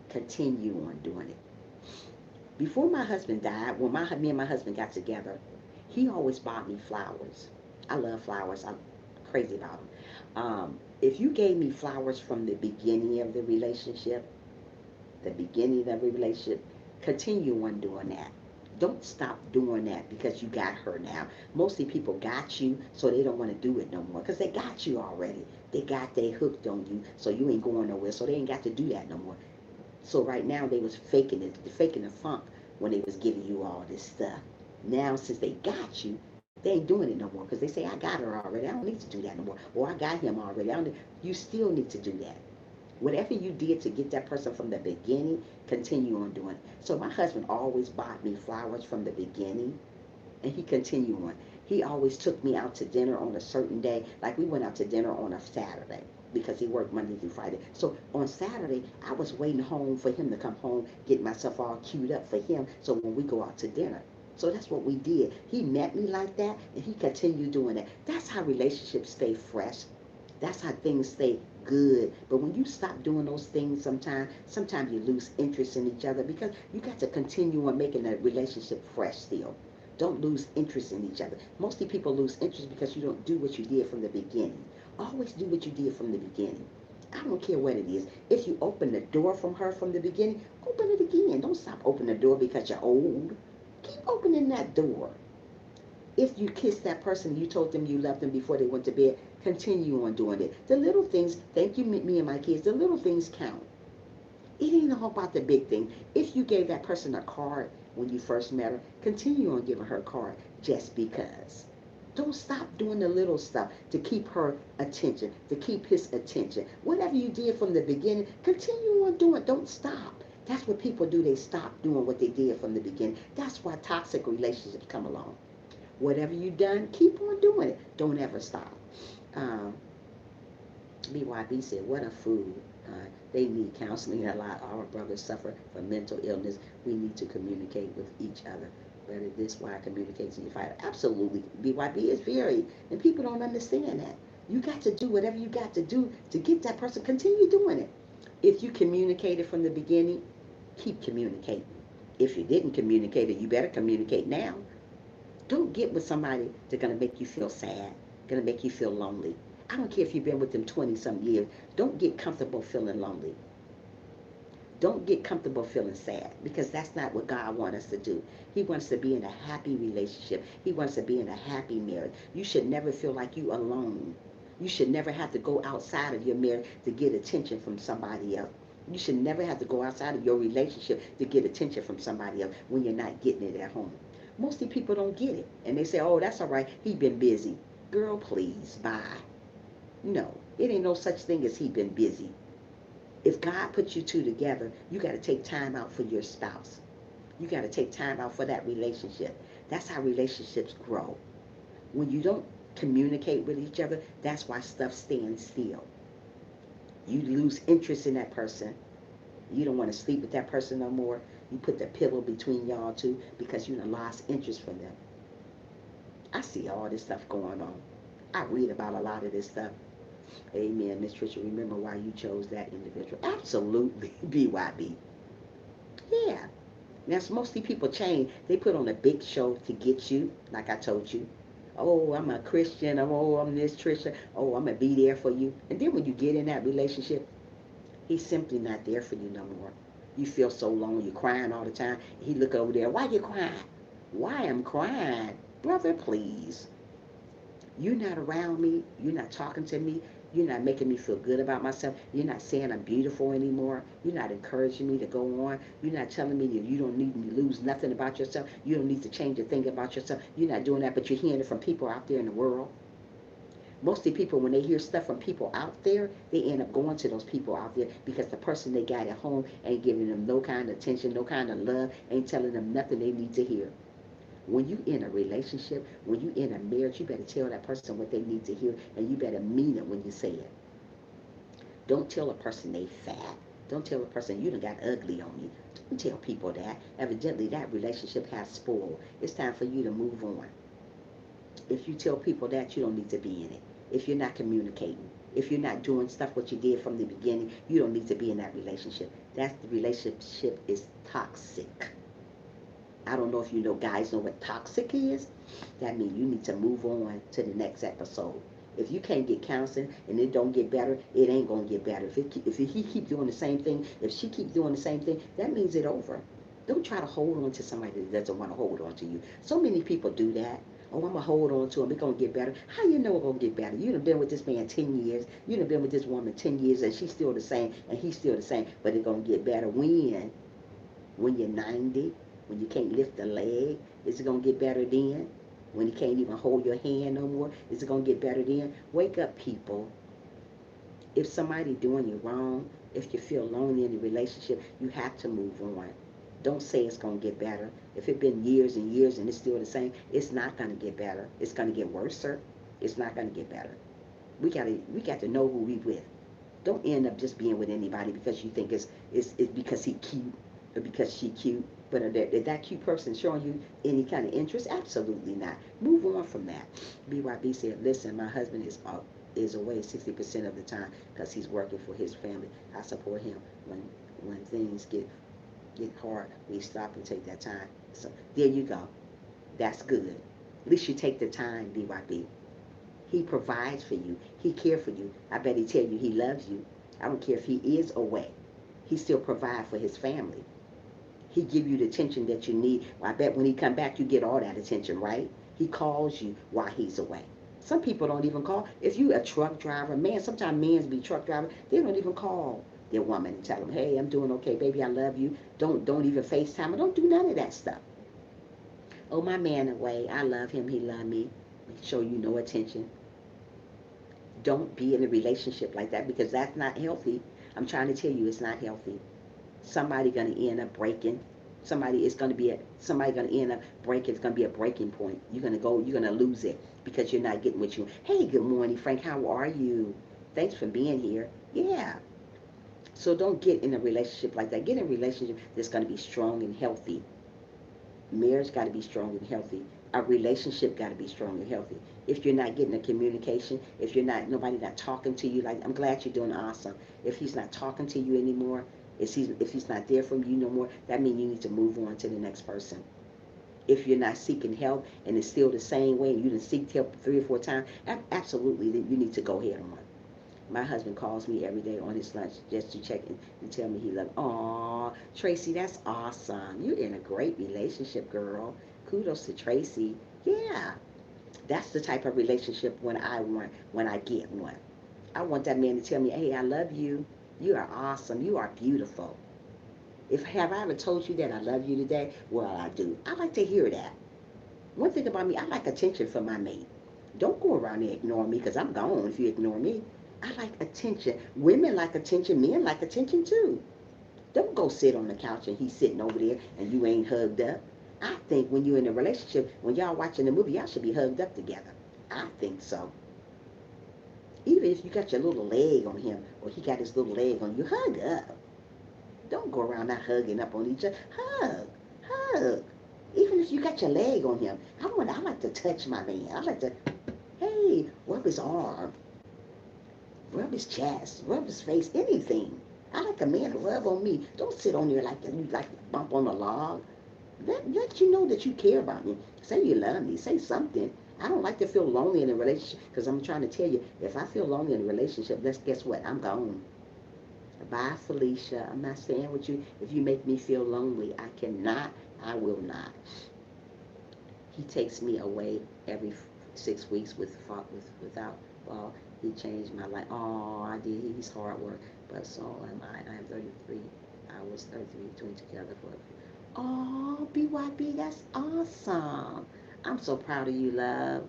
continue on doing it. Before my husband died, when me and my husband got together, he always bought me flowers. I love flowers. I'm crazy about them. If you gave me flowers from the beginning of the beginning of the relationship, continue on doing that. Don't stop doing that because you got her now. Mostly people got you, so they don't want to do it no more because they got you already. They hooked on you, so you ain't going nowhere. So they ain't got to do that no more. So right now they was faking it, faking the funk when they was giving you all this stuff. Now since they got you, they ain't doing it no more because they say I got her already. I don't need to do that no more. Or I got him already. You still need to do that. Whatever you did to get that person from the beginning, continue on doing it. So my husband always bought me flowers from the beginning, and he continued on. He always took me out to dinner on a certain day. Like we went out to dinner on a Saturday because he worked Monday through Friday. So on Saturday, I was waiting home for him to come home, get myself all queued up for him. So when we go out to dinner. So that's what we did. He met me like that, and he continued doing that. That's how relationships stay fresh. That's how things stay good. But when you stop doing those things sometimes you lose interest in each other because you got to continue on making that relationship fresh still. Don't lose interest in each other. Mostly people lose interest because you don't do what you did from the beginning. Always do what you did from the beginning. I don't care what it is. If you open the door from her from the beginning, open it again. Don't stop opening the door because you're old. Keep opening that door. If you kissed that person, you told them you loved them before they went to bed, continue on doing it. The little things, thank you, me and my kids, the little things count. It ain't all about the big thing. If you gave that person a card when you first met her, continue on giving her a card just because. Don't stop doing the little stuff to keep her attention, to keep his attention. Whatever you did from the beginning, continue on doing it. Don't stop. That's what people do. They stop doing what they did from the beginning. That's why toxic relationships come along. Whatever you done, keep on doing it. Don't ever stop. Um, BYB said, what a fool. They need counseling a lot. Our brothers suffer from mental illness. We need to communicate with each other. Better this why communicating you fight. Absolutely. BYB is very, and people don't understand that. You got to do whatever you got to do to get that person. Continue doing it. If you communicated from the beginning, keep communicating. If you didn't communicate it, you better communicate now. Don't get with somebody that's going to make you feel sad, going to make you feel lonely. I don't care if you've been with them 20 some years. Don't get comfortable feeling lonely. Don't get comfortable feeling sad because that's not what God wants us to do. He wants to be in a happy relationship. He wants to be in a happy marriage. You should never feel like you alone. You should never have to go outside of your marriage to get attention from somebody else. You should never have to go outside of your relationship to get attention from somebody else when you're not getting it at home. Mostly people don't get it. And they say, oh, that's all right. He been busy. Girl, please, bye. No, it ain't no such thing as he been busy. If God put you two together, you got to take time out for your spouse. You got to take time out for that relationship. That's how relationships grow. When you don't communicate with each other, that's why stuff stands still. You lose interest in that person. You don't want to sleep with that person no more. You put the pillow between y'all two because you done lost interest from them. I see all this stuff going on. I read about a lot of this stuff. Amen, Miss Tricia. Remember why you chose that individual? Absolutely, BYB. Yeah. Now, mostly people change. They put on a big show to get you, like I told you. Oh, I'm a Christian. I'm this Tricia. Oh, I'm going to be there for you. And then when you get in that relationship, he's simply not there for you no more. You feel so lonely. You're crying all the time. He look over there. Why you crying? Why I'm crying? Brother, please. You're not around me. You're not talking to me. You're not making me feel good about myself. You're not saying I'm beautiful anymore. You're not encouraging me to go on. You're not telling me that you don't need to lose nothing about yourself. You don't need to change a thing about yourself. You're not doing that, but you're hearing it from people out there in the world. Mostly people, when they hear stuff from people out there, they end up going to those people out there because the person they got at home ain't giving them no kind of attention, no kind of love, ain't telling them nothing they need to hear. When you in a relationship, when you in a marriage, you better tell that person what they need to hear, and you better mean it when you say it. Don't tell a person they fat. Don't tell a person you done got ugly on you. Don't tell people that. Evidently, that relationship has spoiled. It's time for you to move on. If you tell people that, you don't need to be in it. If you're not communicating, if you're not doing stuff what you did from the beginning, you don't need to be in that relationship. That relationship is toxic. I don't know if you know guys know what toxic is. That means you need to move on to the next episode. If you can't get counseling and it don't get better, it ain't gonna get better. If he keep doing the same thing, if she keep doing the same thing, that means it's over. Don't try to hold on to somebody that doesn't want to hold on to you. So many people do that. Oh, I'm going to hold on to him. It's going to get better. How you know it's going to get better? You done been with this man 10 years. You done been with this woman 10 years and she's still the same and he's still the same. But it's going to get better when? When you're 90? When you can't lift a leg? Is it going to get better then? When you can't even hold your hand no more? Is it going to get better then? Wake up, people. If somebody doing you wrong, if you feel lonely in a relationship, you have to move on. Don't say it's going to get better. If it's been years and years and it's still the same, it's not going to get better. It's going to get worse, sir. It's not going to get better. We got to know who we with. Don't end up just being with anybody because you think it's because he cute or because she cute. But if that cute person showing you any kind of interest, absolutely not. Move on from that. BYB said, listen, my husband is away 60% of the time because he's working for his family. I support him when things get hard. We stop and take that time. So there you go. That's good. At least you take the time, BYB. He provides for you. He cares for you. I bet he tell you he loves you. I don't care if he is away. He still provide for his family. He give you the attention that you need. Well, I bet when he come back, you get all that attention, right? He calls you while he's away. Some people don't even call. If you a truck driver, man, sometimes men be truck driver, they don't even call their woman and tell them, hey, I'm doing okay, baby, I love you. Don't even FaceTime. Don't do none of that stuff. Oh, my man away. I love him. He love me. Show you no attention. Don't be in a relationship like that because that's not healthy. I'm trying to tell you it's not healthy. Somebody gonna end up breaking. Somebody gonna end up breaking. It's gonna be a breaking point. You're gonna lose it because you're not getting what you. Hey, good morning, Frank. How are you? Thanks for being here. Yeah. So don't get in a relationship like that. Get in a relationship that's gonna be strong and healthy. Marriage got to be strong and healthy. A relationship got to be strong and healthy. If you're not getting the communication, if you're not, nobody not talking to you, like, I'm glad you're doing awesome. If he's not talking to you anymore, if he's not there for you no more, that means you need to move on to the next person. If you're not seeking help and it's still the same way and you didn't seek help 3 or 4 times, absolutely, then you need to go ahead on. My husband calls me every day on his lunch just to check in and tell me he loves. Aw, Tracy, that's awesome. You're in a great relationship, girl. Kudos to Tracy. Yeah, that's the type of relationship I want when I get one. I want that man to tell me, hey, I love you. You are awesome. You are beautiful. If have I ever told you that I love you today? Well, I do. I like to hear that. One thing about me, I like attention from my mate. Don't go around and ignore me because I'm gone if you ignore me. I like attention. Women like attention. Men like attention too. Don't go sit on the couch and he's sitting over there and you ain't hugged up. I think when you're in a relationship, when y'all watching a movie, y'all should be hugged up together. I think so. Even if you got your little leg on him or he got his little leg on you, hug up. Don't go around not hugging up on each other. Hug. Hug. Even if you got your leg on him. I like to touch my man. I like to, hey, rub his arm. Rub his chest, rub his face, anything. I like a man to rub on me. Don't sit on there like you like to bump on a log. Let you know that you care about me. Say you love me. Say something. I don't like to feel lonely in a relationship because I'm trying to tell you, if I feel lonely in a relationship, guess what? I'm gone. Bye, Felicia. I'm not staying with you. If you make me feel lonely, I cannot. I will not. He takes me away every 6 weeks without. Well, he changed my life. Oh, I did. He's hard work, but so am I. I am 33. I was 33 between together for. Oh, BYB, that's awesome. I'm so proud of you, love.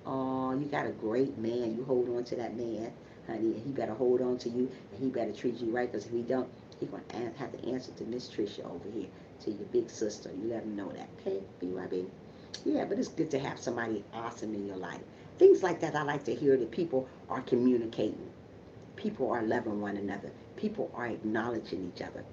Oh, you got a great man. You hold on to that man, honey. And he better hold on to you, and he better treat you right. Because if he don't, he gonna have to answer to Miss Tricia over here, to your big sister. You let him know that, okay, BYB? Yeah, but it's good to have somebody awesome in your life. Things like that I like to hear that people are communicating. People are loving one another. People are acknowledging each other.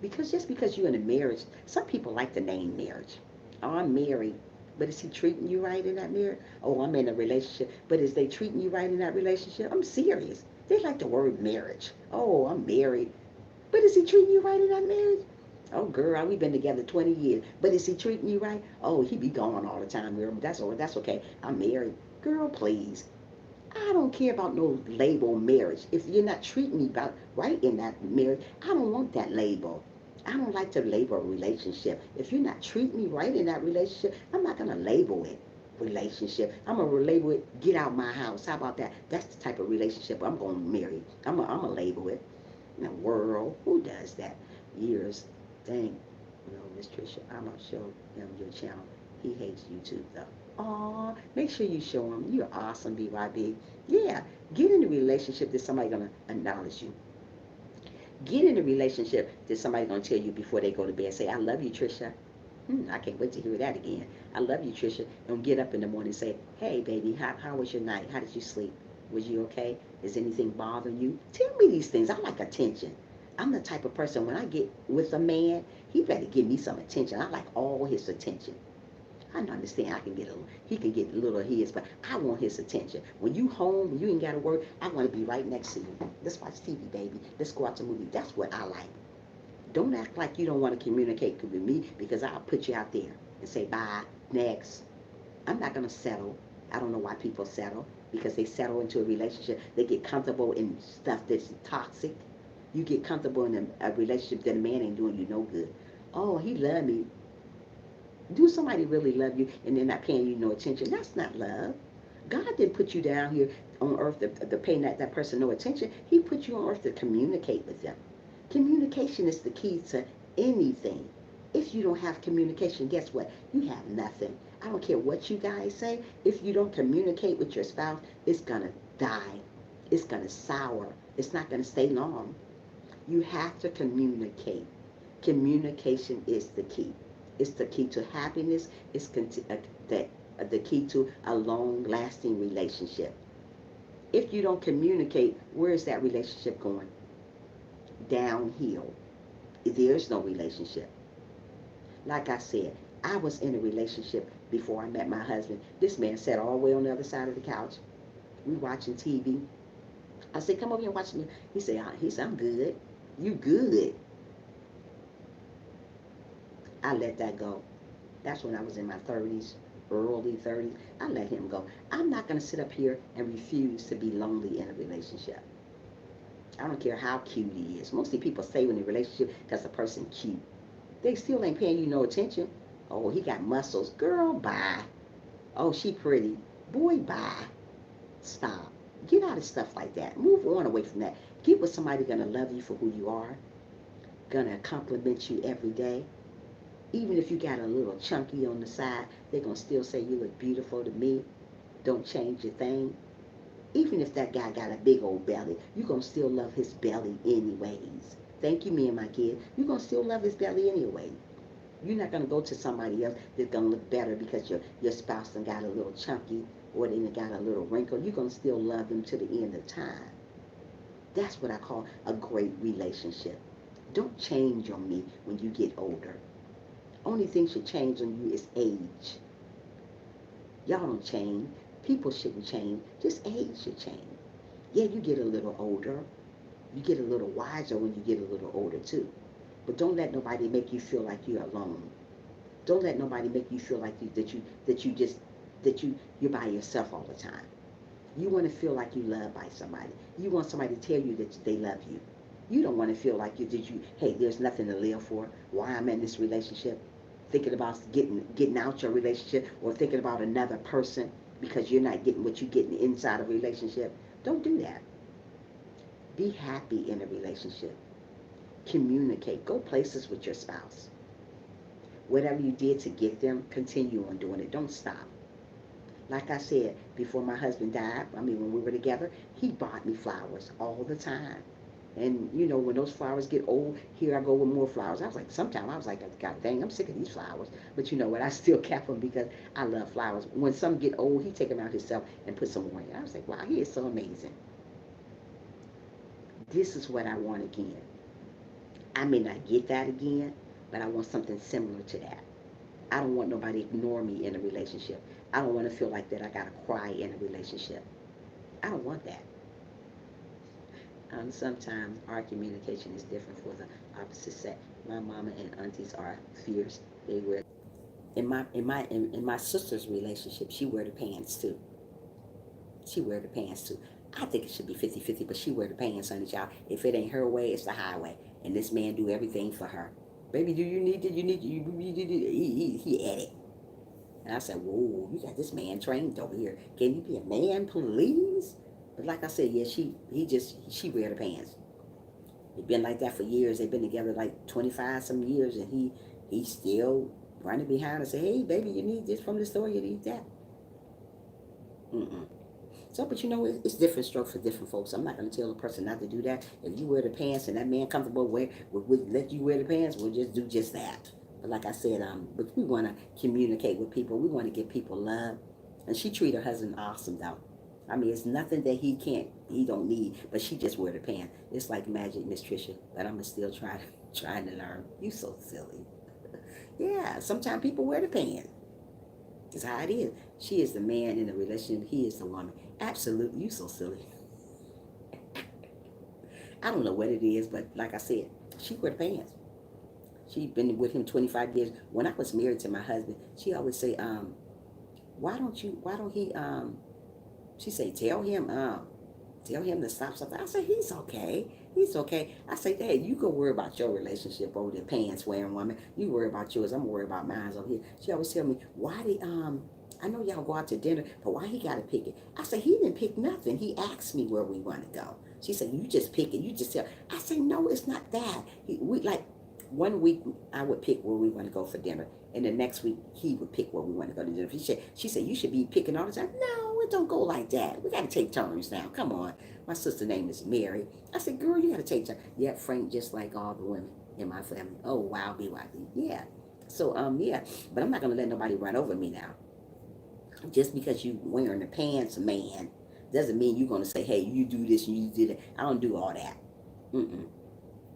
Because just because you're in a marriage, some people like the name marriage. Oh, I'm married. But is he treating you right in that marriage? Oh, I'm in a relationship. But is they treating you right in that relationship? I'm serious. They like the word marriage. Oh, I'm married. But is he treating you right in that marriage? Oh, girl, we've been together 20 years. But is he treating you right? Oh, he be gone all the time, girl. That's okay. I'm married. Girl, please. I don't care about no label marriage. If you're not treating me about right in that marriage, I don't want that label. I don't like to label a relationship. If you're not treating me right in that relationship, I'm not going to label it relationship. I'm going to label it get out my house. How about that? That's the type of relationship I'm going to marry. I'm going to label it. In the world, who does that? Years. Dang. No, Miss Trisha, I'm going to show him your channel. He hates YouTube though. Aw, make sure you show him. You're awesome, BYB. Yeah, get in a relationship that somebody's going to acknowledge you. Get in a relationship that somebody's going to tell you before they go to bed. Say, I love you, Trisha. I can't wait to hear that again. I love you, Trisha. And get up in the morning and say, hey, baby, how was your night? How did you sleep? Was you okay? Is anything bothering you? Tell me these things. I like attention. I'm the type of person, when I get with a man, he better give me some attention. I like all his attention. I understand I can get a little, he can get a little of his, but I want his attention. When you home, when you ain't got to work, I want to be right next to you. Let's watch TV, baby. Let's go out to the movie. That's what I like. Don't act like you don't want to communicate with me, because I'll put you out there and say, bye, next. I'm not going to settle. I don't know why people settle, because they settle into a relationship. They get comfortable in stuff that's toxic. You get comfortable in a relationship that a man ain't doing you no good. Oh, he loved me. Do somebody really love you and they're not paying you no attention? That's not love. God didn't put you down here on earth to pay that person no attention. He put you on earth to communicate with them. Communication is the key to anything. If you don't have communication, guess what? You have nothing. I don't care what you guys say. If you don't communicate with your spouse, it's going to die. It's going to sour. It's not going to stay long. You have to communicate. Communication is the key. It's the key to happiness. It's the key to a long-lasting relationship. If you don't communicate, where is that relationship going? Downhill. There's no relationship. Like I said, I was in a relationship before I met my husband. This man sat all the way on the other side of the couch. We watching TV. I said, come over here and watch me. He said, I'm good. You good. I let that go. That's when I was in my 30s, early 30s. I let him go. I'm not going to sit up here and refuse to be lonely in a relationship. I don't care how cute he is. Mostly people stay in a relationship because the person cute. They still ain't paying you no attention. Oh, he got muscles. Girl, bye. Oh, she pretty. Boy, bye. Stop. Get out of stuff like that. Move on away from that. Get with somebody going to love you for who you are, going to compliment you every day. Even if you got a little chunky on the side, they're going to still say you look beautiful to me. Don't change your thing. Even if that guy got a big old belly, you're going to still love his belly anyways. Thank you, me and my kid. You're going to still love his belly anyway. You're not going to go to somebody else that's going to look better because your spouse done got a little chunky or they done got a little wrinkle. You're going to still love them to the end of time. That's what I call a great relationship. Don't change on me when you get older. Only thing should change on you is age. Y'all don't change. People shouldn't change. Just age should change. Yeah, you get a little older. You get a little wiser when you get a little older too. But don't let nobody make you feel like you're alone. Don't let nobody make you feel like you're by yourself all the time. You want to feel like you loved by somebody. You want somebody to tell you that they love you. You don't want to feel like hey, there's nothing to live for. Why I'm in this relationship? Thinking about getting out your relationship or thinking about another person because you're not getting what you're getting inside a relationship. Don't do that. Be happy in a relationship. Communicate. Go places with your spouse. Whatever you did to get them, continue on doing it. Don't stop. Like I said, before my husband died, when we were together, he bought me flowers all the time. And, when those flowers get old, here I go with more flowers. Sometimes I was like, God dang, I'm sick of these flowers. But you know what? I still kept them because I love flowers. When some get old, he take them out himself and put some more in. I was like, wow, he is so amazing. This is what I want again. I may not get that again, but I want something similar to that. I don't want nobody to ignore me in a relationship. I don't want to feel like that I got to cry in a relationship. I don't want that. Sometimes our communication is different for the opposite sex. My mama and aunties are fierce. They wear in my sister's relationship, she wear the pants too. She wear the pants too. I think it should be 50-50, but she wear the pants, honey, y'all. If it ain't her way, it's the highway. And this man do everything for her. Baby, do you need it? He at it. And I said, whoa, you got this man trained over here. Can you be a man, please? But like I said, yeah, she wear the pants. They've been like that for years. They've been together like 25 some years, and he's still running behind and say, hey, baby, you need this from the store, you need that. Mm-mm. So, but you know, it's different strokes for different folks. I'm not going to tell a person not to do that. If you wear the pants and that man comfortable with let you wear the pants, we'll just do just that. But like I said, but we want to communicate with people. We want to give people love. And she treat her husband awesome, though. I mean, it's nothing that he don't need, but she just wear the pants. It's like magic, Miss Tricia, but I'm still trying to learn. You so silly. Yeah, sometimes people wear the pants. It's how it is. She is the man in the relationship. He is the woman. Absolutely. You so silly. I don't know what it is, but like I said, she wear the pants. She been with him 25 years. When I was married to my husband, she always say, why don't he, she say, tell him to stop something. I say, he's okay. He's okay. I say, hey, you go worry about your relationship over the pants wearing woman. You worry about yours. I'm worried about mine over here. She always tell me, why did, I know y'all go out to dinner, but why he got to pick it? I say, he didn't pick nothing. He asked me where we want to go. She said, you just pick it. You just tell. I say, no, it's not that. We like, one week I would pick where we want to go for dinner, and the next week he would pick where we want to go to dinner. She said, you should be picking all the time. No, it don't go like that. We got to take turns now. Come on. My sister's name is Mary. I said, girl, you got to take turns. Yeah, Frank, just like all the women in my family. Oh, wow, BYD. Yeah. So, yeah, but I'm not going to let nobody run over me now. Just because you wearing the pants, man, doesn't mean you're going to say, hey, you do this and you do that. I don't do all that. Mm-mm.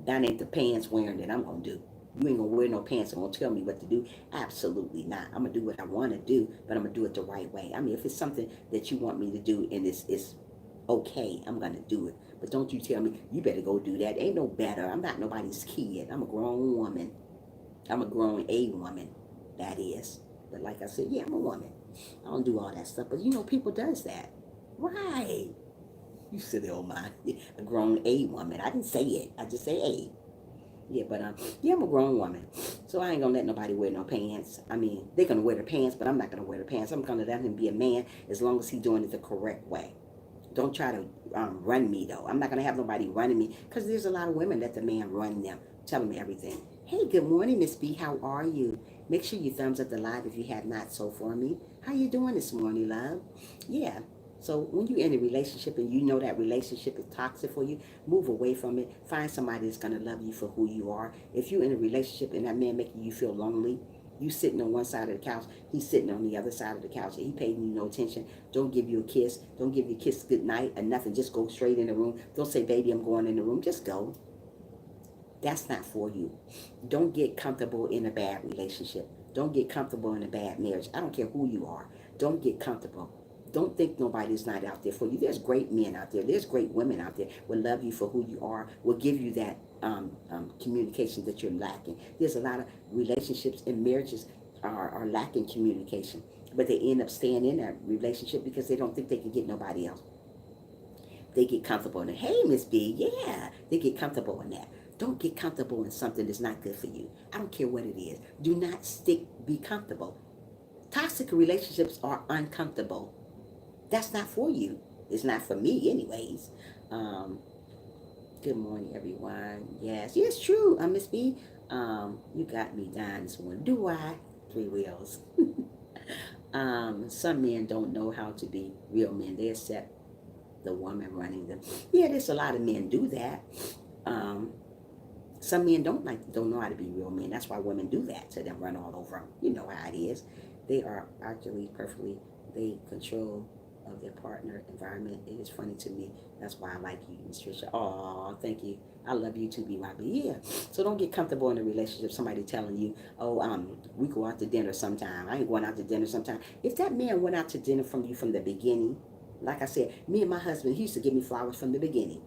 That ain't the pants wearing that I'm going to do. You ain't going to wear no pants and going to tell me what to do. Absolutely not. I'm going to do what I want to do, but I'm going to do it the right way. I mean, if it's something that you want me to do and it's okay, I'm going to do it. But don't you tell me, you better go do that. Ain't no better. I'm not nobody's kid. I'm a grown woman. I'm a grown woman, that is. But like I said, yeah, I'm a woman. I don't do all that stuff. But you know, people does that. Right. You silly old man. A grown woman. I didn't say it. I just say a. Yeah, but yeah, I'm a grown woman. So I ain't gonna let nobody wear no pants. I mean, they're gonna wear the pants, but I'm not gonna wear the pants. I'm gonna let him be a man as long as he's doing it the correct way. Don't try to run me though. I'm not gonna have nobody running me because there's a lot of women that the man run them, telling me everything. Hey, good morning, Miss B. How are you? Make sure you thumbs up the live if you have not so for me. How you doing this morning, love? Yeah. So when you're in a relationship and you know that relationship is toxic for you, move away from it. Find somebody that's gonna love you for who you are. If you're in a relationship and that man making you feel lonely, you sitting on one side of the couch, he's sitting on the other side of the couch, and he paying you no attention. Don't give you a kiss. Don't give you a kiss good night or nothing. Just go straight in the room. Don't say, baby, I'm going in the room. Just go. That's not for you. Don't get comfortable in a bad relationship. Don't get comfortable in a bad marriage. I don't care who you are. Don't get comfortable. Don't think nobody's not out there for you. There's great men out there. There's great women out there will love you for who you are, will give you that communication that you're lacking. There's a lot of relationships and marriages are lacking communication, but they end up staying in that relationship because they don't think they can get nobody else. They get comfortable in it. Hey, Miss B, yeah, they get comfortable in that. Don't get comfortable in something that's not good for you. I don't care what it is. Do not be comfortable. Toxic relationships are uncomfortable. That's not for you. It's not for me anyways. Good morning, everyone. Yes, true. Miss B, you got me dying this morning. Do I? Three wheels. Some men don't know how to be real men. They accept the woman running them. Yeah, there's a lot of men do that. Some men don't know how to be real men. That's why women do that to them, run all over them. You know how it is. They are actually perfectly, they control of their partner environment. It is funny to me. That's why I like you, Miss Tricia. Oh, thank you. I love you too, BYB. Yeah. So don't get comfortable in a relationship. Somebody telling you, oh, we go out to dinner sometime. I ain't going out to dinner sometime. If that man went out to dinner from you from the beginning, like I said, me and my husband, he used to give me flowers from the beginning.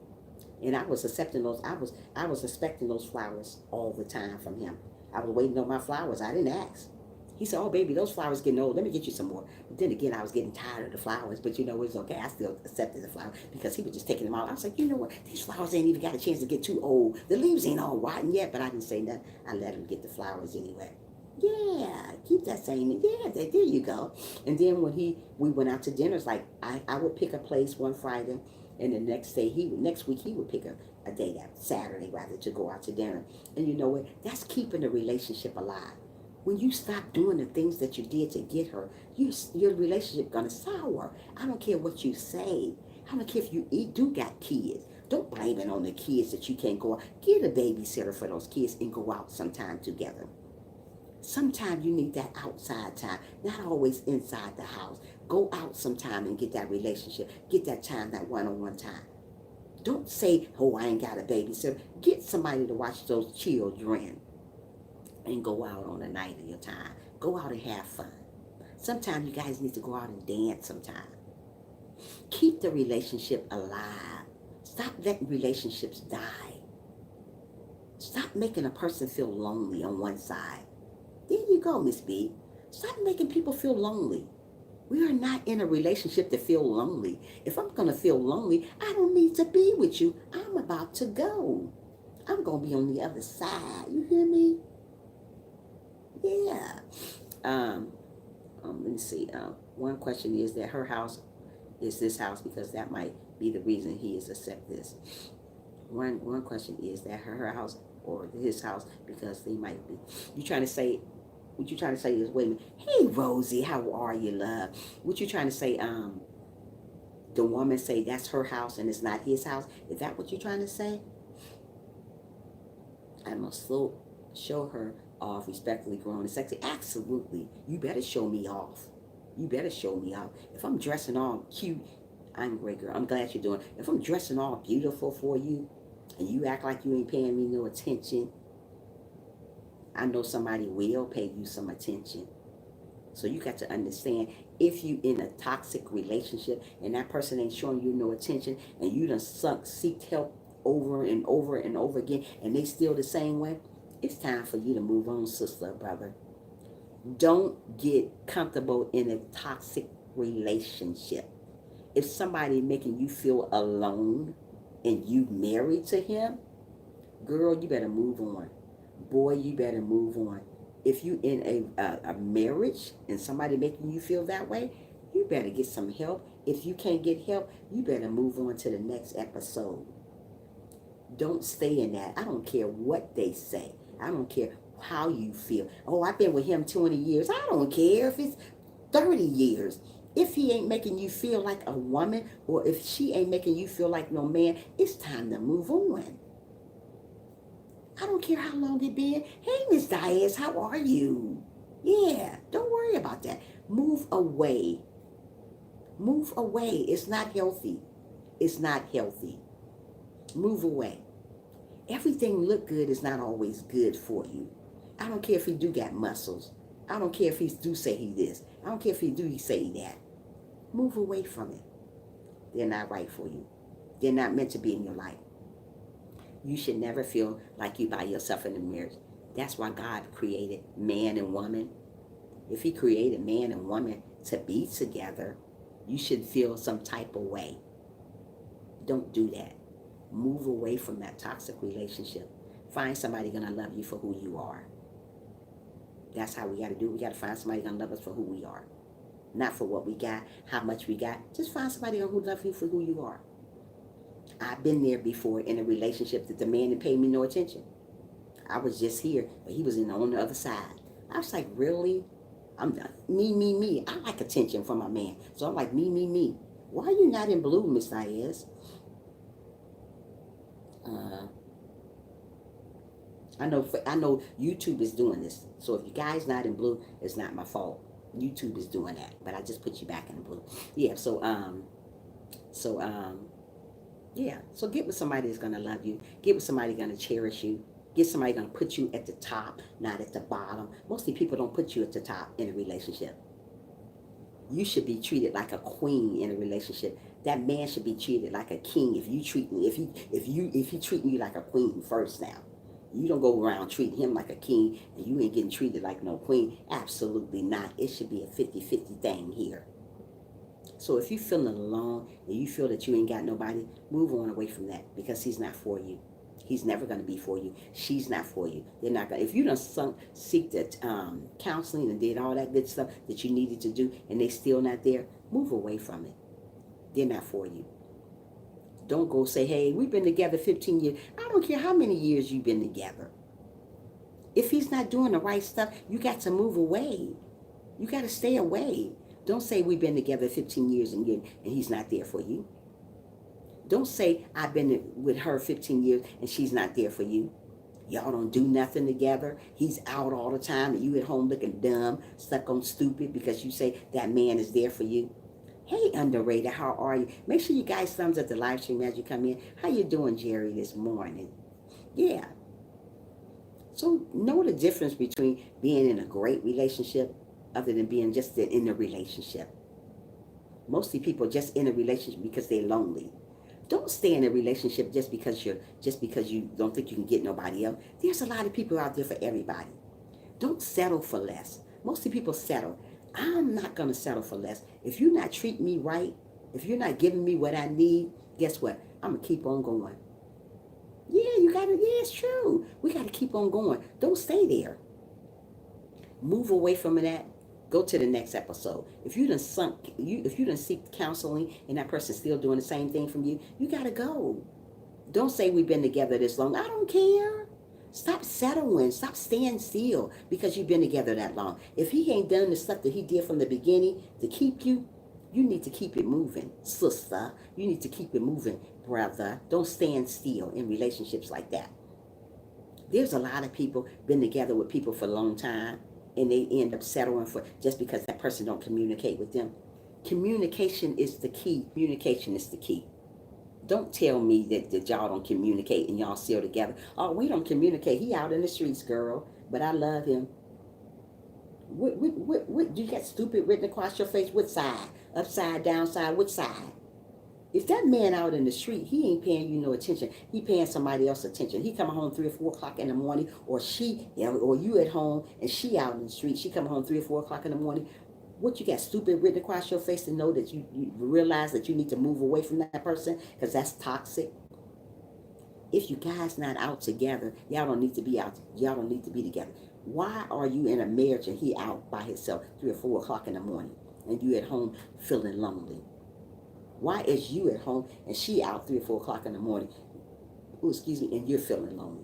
And I was accepting those. I was expecting those flowers all the time from him. I was waiting on my flowers. I didn't ask. He said, oh, baby, those flowers getting old. Let me get you some more. But then again, I was getting tired of the flowers. But you know, it's okay. I still accepted the flower because he was just taking them out. I was like, you know what? These flowers ain't even got a chance to get too old. The leaves ain't all rotten yet. But I didn't say nothing. I let him get the flowers anyway. Yeah, keep that same. Yeah, there you go. And then when we went out to dinner, it's like I would pick a place one Friday, and the next week he would pick a day that Saturday rather to go out to dinner. And you know what? That's keeping the relationship alive. When you stop doing the things that you did to get her, your relationship gonna sour. I don't care what you say. I don't care if you do got kids. Don't blame it on the kids that you can't go out. Get a babysitter for those kids and go out sometime together. Sometimes you need that outside time, not always inside the house. Go out sometime and get that relationship. Get that time, that one-on-one time. Don't say, oh, I ain't got a babysitter. Get somebody to watch those children and go out on a night of your time. Go out and have fun. Sometimes you guys need to go out and dance sometime. Keep the relationship alive. Stop letting relationships die. Stop making a person feel lonely on one side. There you go, Miss B. Stop making people feel lonely. We are not in a relationship to feel lonely. If I'm going to feel lonely, I don't need to be with you. I'm about to go. I'm going to be on the other side. You hear me? Yeah. Let me see. One question is that her house is this house, because that might be the reason he is accept this. One question is that her house or his house, because they might be. What you trying to say is, wait a minute. Hey, Rosie, how are you, love? What you trying to say? The woman say that's her house and it's not his house. Is that what you're trying to say? I must show her off, respectfully grown and sexy. Absolutely. You better show me off. You better show me off. If I'm dressing all cute, I'm a great girl. I'm glad you're doing it. If I'm dressing all beautiful for you and you act like you ain't paying me no attention, I know somebody will pay you some attention. So you got to understand, if you in a toxic relationship and that person ain't showing you no attention and you done seek help over and over and over again and they still the same way, it's time for you to move on, sister, brother. Don't get comfortable in a toxic relationship. If somebody making you feel alone and you married to him, girl, you better move on. Boy, you better move on. If you in a marriage and somebody making you feel that way, you better get some help. If you can't get help, you better move on to the next episode. Don't stay in that. I don't care what they say. I don't care how you feel. Oh, I've been with him 20 years. I don't care if it's 30 years. If he ain't making you feel like a woman, or if she ain't making you feel like no man, it's time to move on. I don't care how long it been. Hey, Miss Diaz, how are you? Yeah, don't worry about that. Move away. Move away. It's not healthy. It's not healthy. Move away. Everything look good is not always good for you. I don't care if he do got muscles. I don't care if he do say he this. I don't care if he do he say that. Move away from it. They're not right for you. They're not meant to be in your life. You should never feel like you by yourself in a marriage. That's why God created man and woman. If he created man and woman to be together, you should feel some type of way. Don't do that. Move away from that toxic relationship. Find somebody gonna love you for who you are. That's how we gotta do. We gotta find somebody gonna love us for who we are. Not for what we got, how much we got. Just find somebody who loves you for who you are. I've been there before in a relationship that the man didn't pay me no attention. I was just here, but he was on the other side. I was like, really? I'm done. Me. I like attention from my man. So I'm like, me. Why are you not in blue, Miss Diaz? I know YouTube is doing this. So if you guys not in blue, it's not my fault. YouTube is doing that. But I just put you back in the blue. Yeah, so get with somebody that's gonna love you. Get with somebody gonna cherish you. Get somebody gonna put you at the top, not at the bottom. Mostly people don't put you at the top in a relationship. You should be treated like a queen in a relationship. That man should be treated like a king if he treating you like a queen first now. You don't go around treating him like a king and you ain't getting treated like no queen. Absolutely not. It should be a 50-50 thing here. So if you're feeling alone and you feel that you ain't got nobody, move on away from that because he's not for you. He's never going to be for you. She's not for you. They're not going. If you don't seek that counseling and did all that good stuff that you needed to do, and they still not there, move away from it. They're not for you. Don't go say, "Hey, we've been together 15 years." I don't care how many years you've been together. If he's not doing the right stuff, you got to move away. You got to stay away. Don't say we've been together 15 years and he's not there for you. Don't say I've been with her 15 years and she's not there for you. Y'all don't do nothing together. He's out all the time and you at home looking dumb, stuck on stupid because you say that man is there for you. Hey, underrated, how are you? Make sure you guys thumbs up the live stream as you come in. How you doing, Jerry, this morning? Yeah. So know the difference between being in a great relationship other than being just in a relationship. Mostly people just in a relationship because they're lonely. Don't stay in a relationship just because you don't think you can get nobody else. There's a lot of people out there for everybody. Don't settle for less. Most people settle. I'm not going to settle for less. If you're not treating me right, if you're not giving me what I need, guess what? I'm going to keep on going. Yeah, it's true. We got to keep on going. Don't stay there. Move away from that. Go to the next episode. If you done seek counseling and that person's still doing the same thing from you, you got to go. Don't say we've been together this long. I don't care. Stop settling. Stop staying still because you've been together that long. If he ain't done the stuff that he did from the beginning to keep you, you need to keep it moving, sister. You need to keep it moving, brother. Don't stand still in relationships like that. There's a lot of people been together with people for a long time and they end up settling for just because that person don't communicate with them. Communication is the key. Communication is the key. Don't tell me that y'all don't communicate and y'all still together. Oh, we don't communicate. He out in the streets, girl, but I love him. What you got stupid written across your face? What side? Upside, downside, which side? If that man out in the street, he ain't paying you no attention. He paying somebody else attention. He coming home 3 or 4 o'clock in the morning, or you at home and she out in the street. She coming home 3 or 4 o'clock in the morning. What you got stupid written across your face to know that you realize that you need to move away from that person because that's toxic? If you guys not out together, y'all don't need to be out. Y'all don't need to be together. Why are you in a marriage and he out by himself 3 or 4 o'clock in the morning and you at home feeling lonely? Why is you at home and she out 3 or 4 o'clock in the morning, and you're feeling lonely?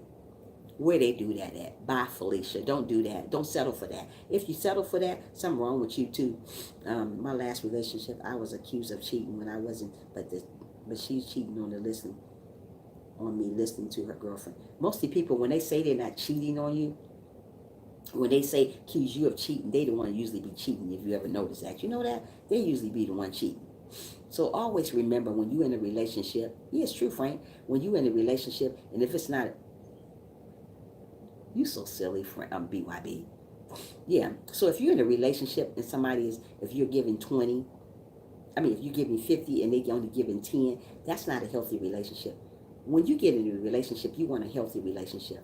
Where they do that at? Bye, Felicia. Don't do that. Don't settle for that. If you settle for that, something wrong with you too. My last relationship, I was accused of cheating when I wasn't, but she's cheating on me listening to her girlfriend. Mostly people, when they say they're not cheating on you, when they say accuse you of cheating, they the one usually be cheating. If you ever notice that, you know that they usually be the one cheating. So always remember when you're in a relationship, yeah, it's true, Frank. When you're in a relationship, and if it's not, you so silly, Frank, BYB. Yeah. So if you're in a relationship and if you're giving 20, if you're giving 50 and they only giving 10, that's not a healthy relationship. When you get in a relationship, you want a healthy relationship.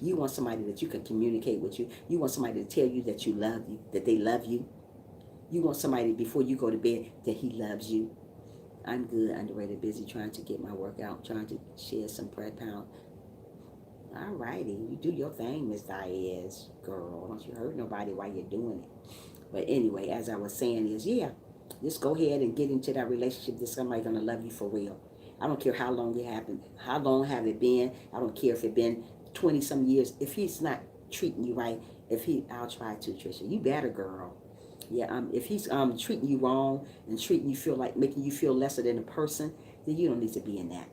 You want somebody that you can communicate with you. You want somebody to tell you that you love you, that they love you. You want somebody before you go to bed that he loves you. I'm good, underrated, busy, trying to get my workout, trying to share some prep pound. All righty, you do your thing, Miss Diaz, girl. Don't you hurt nobody while you're doing it. But anyway, as I was saying is, just go ahead and get into that relationship that somebody's going to love you for real. I don't care how long it happened. How long have it been? I don't care if it's been 20 some years. If he's not treating you right, I'll try to, Trisha. You better, girl. Yeah, if he's treating you wrong and making you feel lesser than a person, then you don't need to be in that.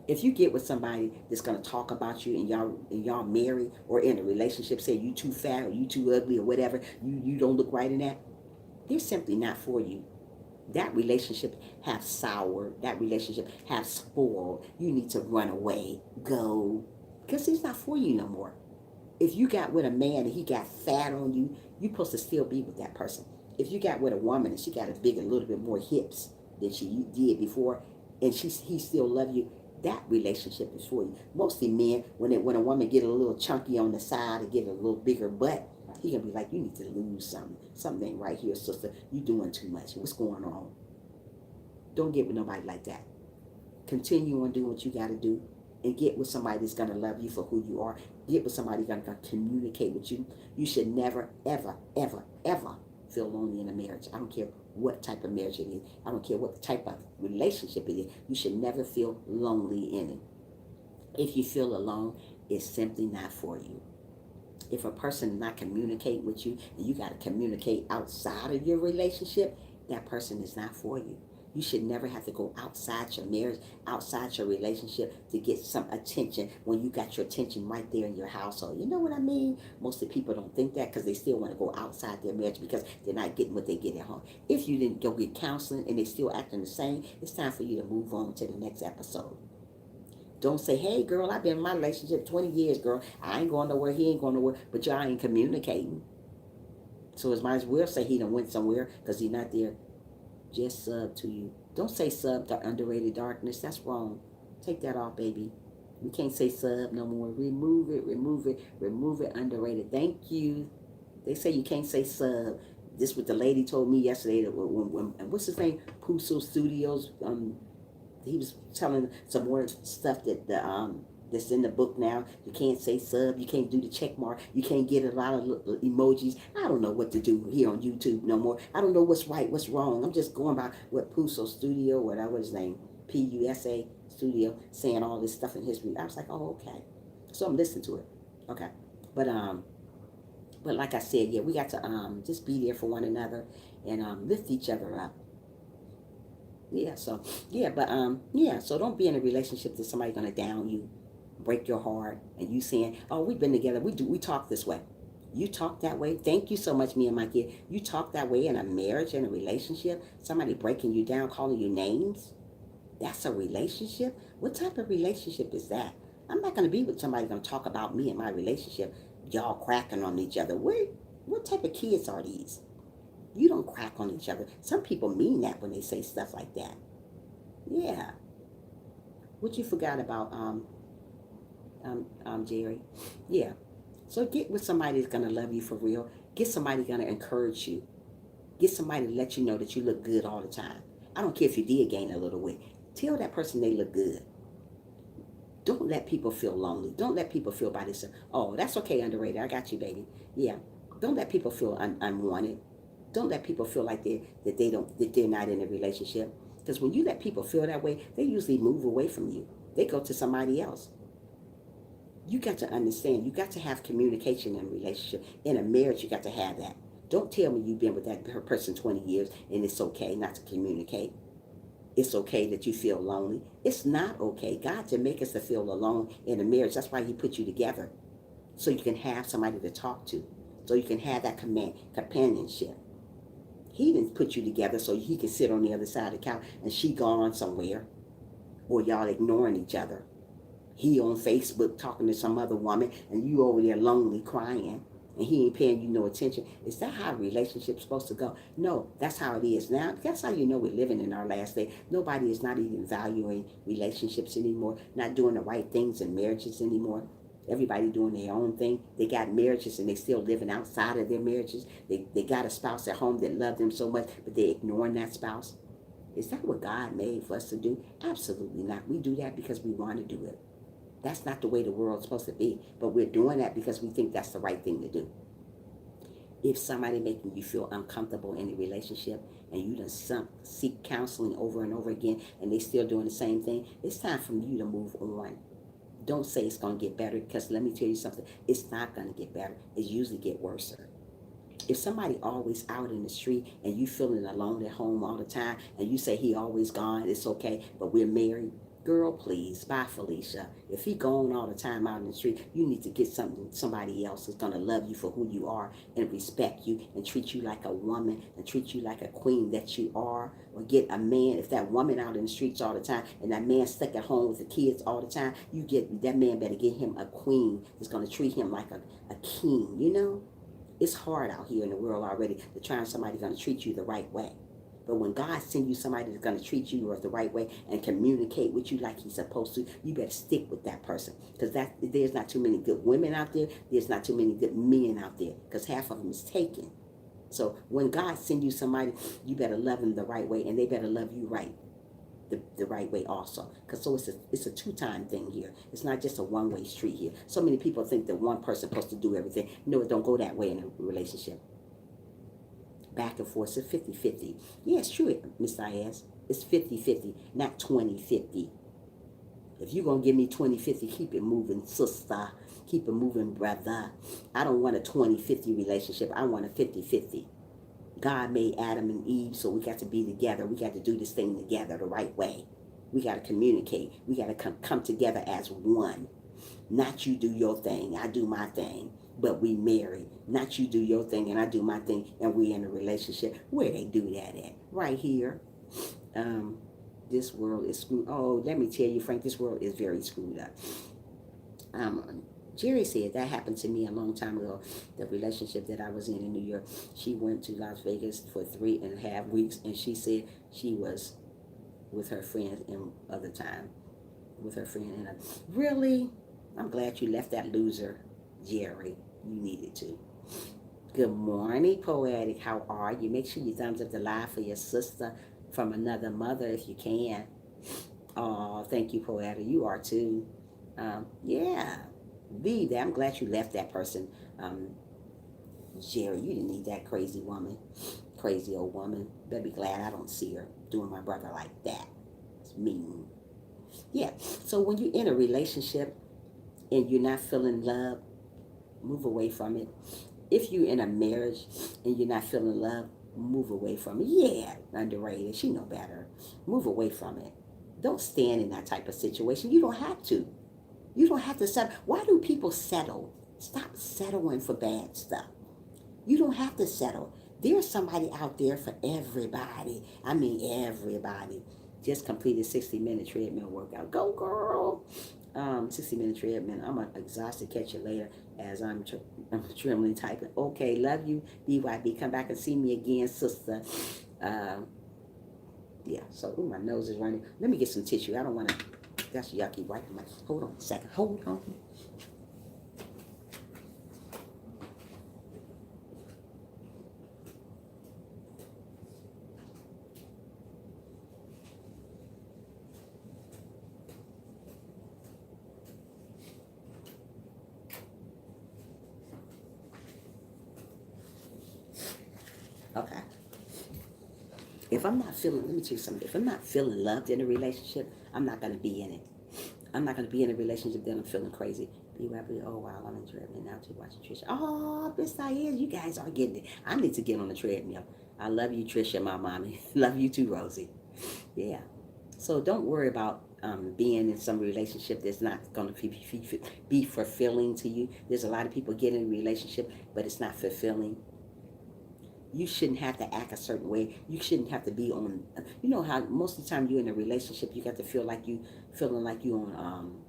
If you get with somebody that's gonna talk about you and y'all married or in a relationship, say you too fat or you too ugly or whatever, you don't look right in that, they're simply not for you. That relationship have soured. That relationship have spoiled. You need to run away, go, because he's not for you no more. If you got with a man and he got fat on you, you're supposed to still be with that person. If you got with a woman and she got a little bit more hips than she did before, and he still love you, That relationship is for you. Mostly men, when a woman get a little chunky on the side and get a little bigger butt, he gonna be like, you need to lose something. Something ain't right here, sister. You doing too much. What's going on? Don't get with nobody like that. Continue on doing what you got to do, and get with somebody that's gonna love you for who you are. Get with somebody that's gonna communicate with you. You should never, ever, ever, ever feel lonely in a marriage. I don't care what type of marriage it is. I don't care what type of relationship it is. You should never feel lonely in it. If you feel alone, it's simply not for you. If a person is not communicating with you and you got to communicate outside of your relationship, that person is not for you. You should never have to go outside your marriage, outside your relationship to get some attention when you got your attention right there in your household. You know what I mean? Most of the people don't think that because they still want to go outside their marriage because they're not getting what they get at home. If you didn't go get counseling and they still acting the same, it's time for you to move on to the next episode. Don't say, hey, girl, I've been in my relationship 20 years, girl. I ain't going nowhere. He ain't going nowhere. But y'all ain't communicating. So it might as well say he done went somewhere because he's not there. Just sub to you. Don't say sub to underrated darkness. That's wrong. Take that off, baby. We can't say sub no more. Remove it, remove it, remove it, underrated. Thank you. They say you can't say sub. This what the lady told me yesterday. That when what's his name? Puso Studios. He was telling some more stuff that that's in the book now. You can't say sub, you can't do the check mark, you can't get a lot of emojis. I don't know what to do here on YouTube no more. I don't know what's right, what's wrong. I'm just going by what Puso Studio, whatever his name, Pusa Studio, saying all this stuff in his review. I was like, oh, okay. So I'm listening to it. Okay. But like I said, yeah, we got to just be there for one another and lift each other up. So don't be in a relationship that somebody's gonna down you, break your heart, and you saying, oh, we've been together, we talk this way. You talk that way. Thank you so much, me and my kid. You talk that way in a marriage, in a relationship, somebody breaking you down, calling you names. That's a relationship? What type of relationship is that? I'm not gonna be with somebody gonna talk about me and my relationship, y'all cracking on each other. What type of kids are these? You don't crack on each other. Some people mean that when they say stuff like that. Yeah. What you forgot about, Jerry? Yeah. So get with somebody that's gonna love you for real. Get somebody gonna encourage you. Get somebody to let you know that you look good all the time. I don't care if you did gain a little weight. Tell that person they look good. Don't let people feel lonely. Don't let people feel by themselves. Oh, that's okay, underrated. I got you, baby. Yeah. Don't let people feel unwanted. Don't let people feel like they're not in a relationship. Because when you let people feel that way, they usually move away from you. They go to somebody else. You got to understand. You got to have communication in a relationship. In a marriage, you got to have that. Don't tell me you've been with that person 20 years and it's okay not to communicate. It's okay that you feel lonely. It's not okay. God didn't make us to feel alone in a marriage. That's why he put you together. So you can have somebody to talk to. So you can have that companionship. He didn't put you together so he could sit on the other side of the couch and she gone somewhere. Or y'all ignoring each other. He on Facebook talking to some other woman and you over there lonely crying. And he ain't paying you no attention. Is that how a relationship's supposed to go? No, that's how it is now. That's how you know we're living in our last day. Nobody is not even valuing relationships anymore, not doing the right things in marriages anymore. Everybody doing their own thing. They got marriages and they still living outside of their marriages. They got a spouse at home that loved them so much, but they're ignoring that spouse. Is that what God made for us to do? Absolutely not. We do that because we want to do it. That's not the way the world's supposed to be. But we're doing that because we think that's the right thing to do. If somebody making you feel uncomfortable in a relationship and you done seek counseling over and over again and they still doing the same thing, it's time for you to move on. Don't say it's going to get better because let me tell you something. It's not going to get better. It usually get worse. If somebody always out in the street and you feeling alone at home all the time and you say he always gone, it's okay, but we're married. Girl, please, bye, Felicia. If he gone all the time out in the street, you need to get somebody else that's going to love you for who you are and respect you and treat you like a woman and treat you like a queen that you are. Or get a man, if that woman out in the streets all the time and that man stuck at home with the kids all the time, that man better get him a queen that's going to treat him like a king, you know? It's hard out here in the world already to try somebody going to treat you the right way. But when God sends you somebody that's going to treat you the right way and communicate with you like he's supposed to, you better stick with that person. Because there's not too many good women out there. There's not too many good men out there. Because half of them is taken. So when God sends you somebody, you better love them the right way. And they better love you right. The right way also. Because so it's a two-time thing here. It's not just a one-way street here. So many people think that one person's supposed to do everything. No, it don't go that way in a relationship. Back and forth. It's 50-50. Yeah, it's true, Miss Diaz. It's 50-50, not 20-50. If you're going to give me 20-50, keep it moving, sister. Keep it moving, brother. I don't want a 20-50 relationship. I want a 50-50. God made Adam and Eve, so we got to be together. We got to do this thing together the right way. We got to communicate. We got to come together as one. Not you do your thing, I do my thing, but we married. Not you do your thing and I do my thing, and we in a relationship. Where they do that at? Right here. This world is screwed. Oh, let me tell you, Frank, this world is very screwed up. Jerry said that happened to me a long time ago. The relationship that I was in New York, she went to Las Vegas for 3.5 weeks, and she said she was with her friends in other time, with her friend. And really, I'm glad you left that loser, Jerry. You needed to. Good morning, Poetic. How are you? Make sure you thumbs up the live for your sister from another mother if you can. Oh, thank you, Poetic. You are too. Yeah. Be that. I'm glad you left that person. Jerry, you didn't need that crazy woman. Crazy old woman. Better be glad I don't see her doing my brother like that. It's mean. Yeah. So when you're in a relationship and you're not feeling love, move away from it. If you're in a marriage and you're not feeling love, move away from it. Yeah, underrated. She know better. Move away from it. Don't stand in that type of situation. You don't have to. You don't have to settle. Why do people settle? Stop settling for bad stuff. You don't have to settle. There's somebody out there for everybody. I mean, everybody. Just completed 60-minute treadmill workout. Go, girl. 60-minute treadmill. I'm exhausted. Catch you later as I'm trembling typing. Okay, love you, BYB. Come back and see me again, sister. Yeah, so my nose is running. Let me get some tissue. I don't want to. That's yucky. Right in my. Hold on a second. Hold on. Okay. If I'm not feeling, let me tell you something. If I'm not feeling loved in a relationship, I'm not going to be in it. I'm not going to be in a relationship that I'm feeling crazy. Oh, wow, I'm in treadmill now too, watching Trisha. Oh, Miss Diane, you guys are getting it. I need to get on the treadmill. I love you, Trisha, my mommy. Love you too, Rosie. Yeah. So don't worry about being in some relationship that's not going to be fulfilling to you. There's a lot of people getting in a relationship, but it's not fulfilling. You shouldn't have to act a certain way. You shouldn't have to be on. You know how most of the time you're in a relationship, you got to feel like you on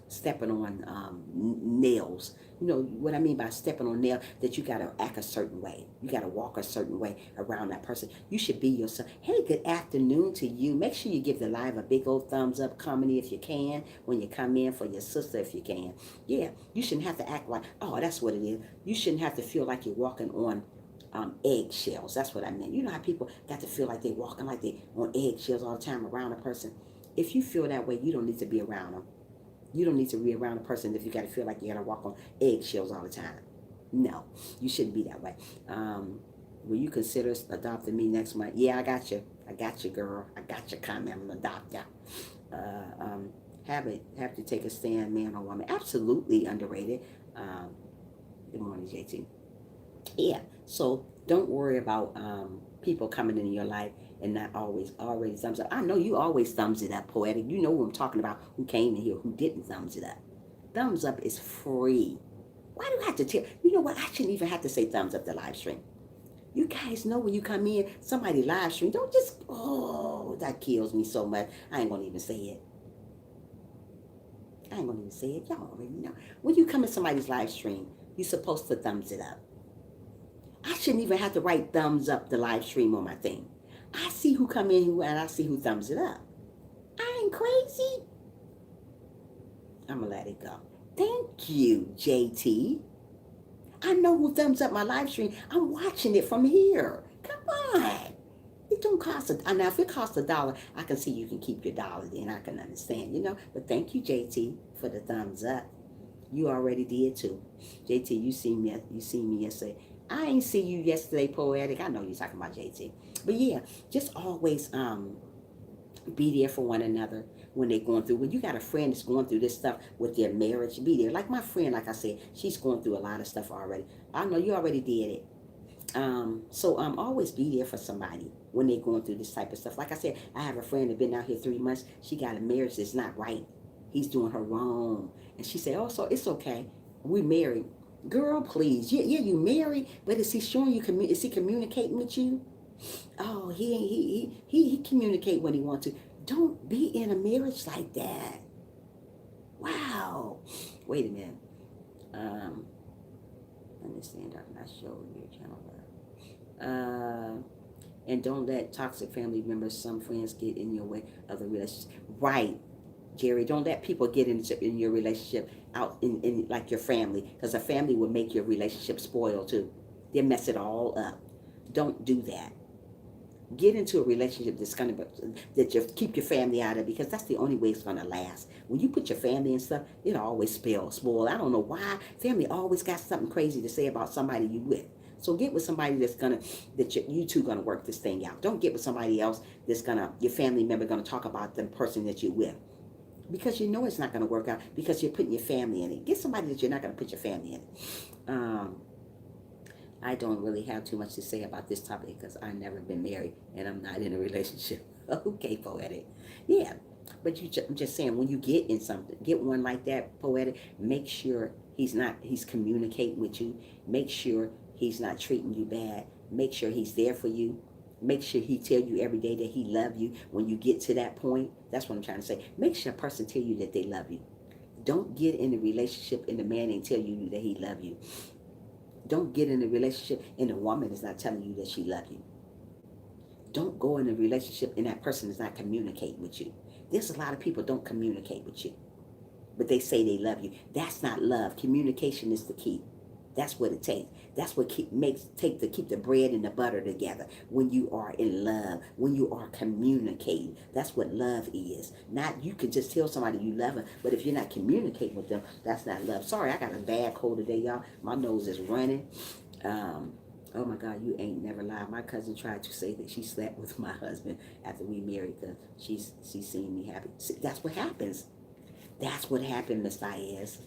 stepping on nails. You know what I mean by stepping on nails? That you got to act a certain way. You got to walk a certain way around that person. You should be yourself. Hey, good afternoon to you. Make sure you give the live a big old thumbs up, comedy if you can. When you come in, for your sister if you can. Yeah, you shouldn't have to act like, oh, that's what it is. You shouldn't have to feel like you're walking on eggshells. That's what I meant. You know how people got to feel like they're walking like they on eggshells all the time around a person. If you feel that way, you don't need to be around them. You don't need to be around a person if you got to feel like you got to walk on eggshells all the time. No, you shouldn't be that way. Will you consider adopting me next month? Yeah, I got you. I got you, girl. I got your comment. I'm gonna adopt you. Have to take a stand, man or woman. Absolutely underrated. Good morning, JT. Yeah, so don't worry about people coming into your life and not always already thumbs up. I know you always thumbs it up, Poetic. You know who I'm talking about, who came in here, who didn't thumbs it up. Thumbs up is free. Why do I have to tell? You know what? I shouldn't even have to say thumbs up the live stream. You guys know when you come in, somebody live stream, don't just, oh, that kills me so much. I ain't going to even say it. I ain't going to even say it. Y'all already know. When you come in somebody's live stream, you're supposed to thumbs it up. I shouldn't even have to write thumbs up the live stream on my thing. I see who come in and I see who thumbs it up. I ain't crazy. I'm going to let it go. Thank you, JT. I know who thumbs up my live stream. I'm watching it from here. Come on. It don't cost now if it costs $1, I can see you can keep your dollar, then I can understand, But thank you, JT, for the thumbs up. You already did too. JT, you seen me yesterday. I ain't see you yesterday, Poetic. I know you're talking about JT. But yeah, just always be there for one another when they're going through. When you got a friend that's going through this stuff with their marriage, be there. Like my friend, like I said, she's going through a lot of stuff already. I know you already did it. So always be there for somebody when they're going through this type of stuff. Like I said, I have a friend that been out here 3 months. She got a marriage that's not right. He's doing her wrong. And she said, oh, so it's okay. We married. Girl, please. Yeah, you married, but is he showing you, is he communicating with you? Oh, he communicate when he wants to. Don't be in a marriage like that. Wow. Wait a minute. Let me stand up and I show your channel. And don't let toxic family members, some friends, get in your way of the relationship. Right, Jerry. Don't let people get in your relationship out in like your family, because a family will make your relationship spoil too. They mess it all up. Don't do that. Get into a relationship that you keep your family out of, because that's the only way it's gonna last. When you put your family and stuff, it'll always spoil. I don't know why family always got something crazy to say about somebody you with. So get with somebody that you two gonna work this thing out. Don't get with somebody else your family member gonna talk about the person that you're with, because you know it's not gonna work out because you're putting your family in it. Get somebody that you're not gonna put your family in it. I don't really have too much to say about this topic because I've never been married and I'm not in a relationship. Okay, Poetic. Yeah, but I'm just saying, when you get in something, get one like that, Poetic, make sure he's communicating with you. Make sure he's not treating you bad. Make sure he's there for you. Make sure he tell you every day that he love you. When you get to that point, that's what I'm trying to say. Make sure a person tell you that they love you. Don't get in a relationship and the man ain't tell you that he love you. Don't get in a relationship and the woman is not telling you that she loves you. Don't go in a relationship and that person is not communicating with you. There's a lot of people don't communicate with you, but they say they love you. That's not love. Communication is the key. That's what it takes. That's what take to keep the bread and the butter together. When you are in love, when you are communicating, that's what love is. Not you can just tell somebody you love them, but if you're not communicating with them, that's not love. Sorry, I got a bad cold today, y'all. My nose is running. Oh my God, you ain't never lied. My cousin tried to say that she slept with my husband after we married because she's seen me happy. See, that's what happens. That's what happened, Miss Diaz.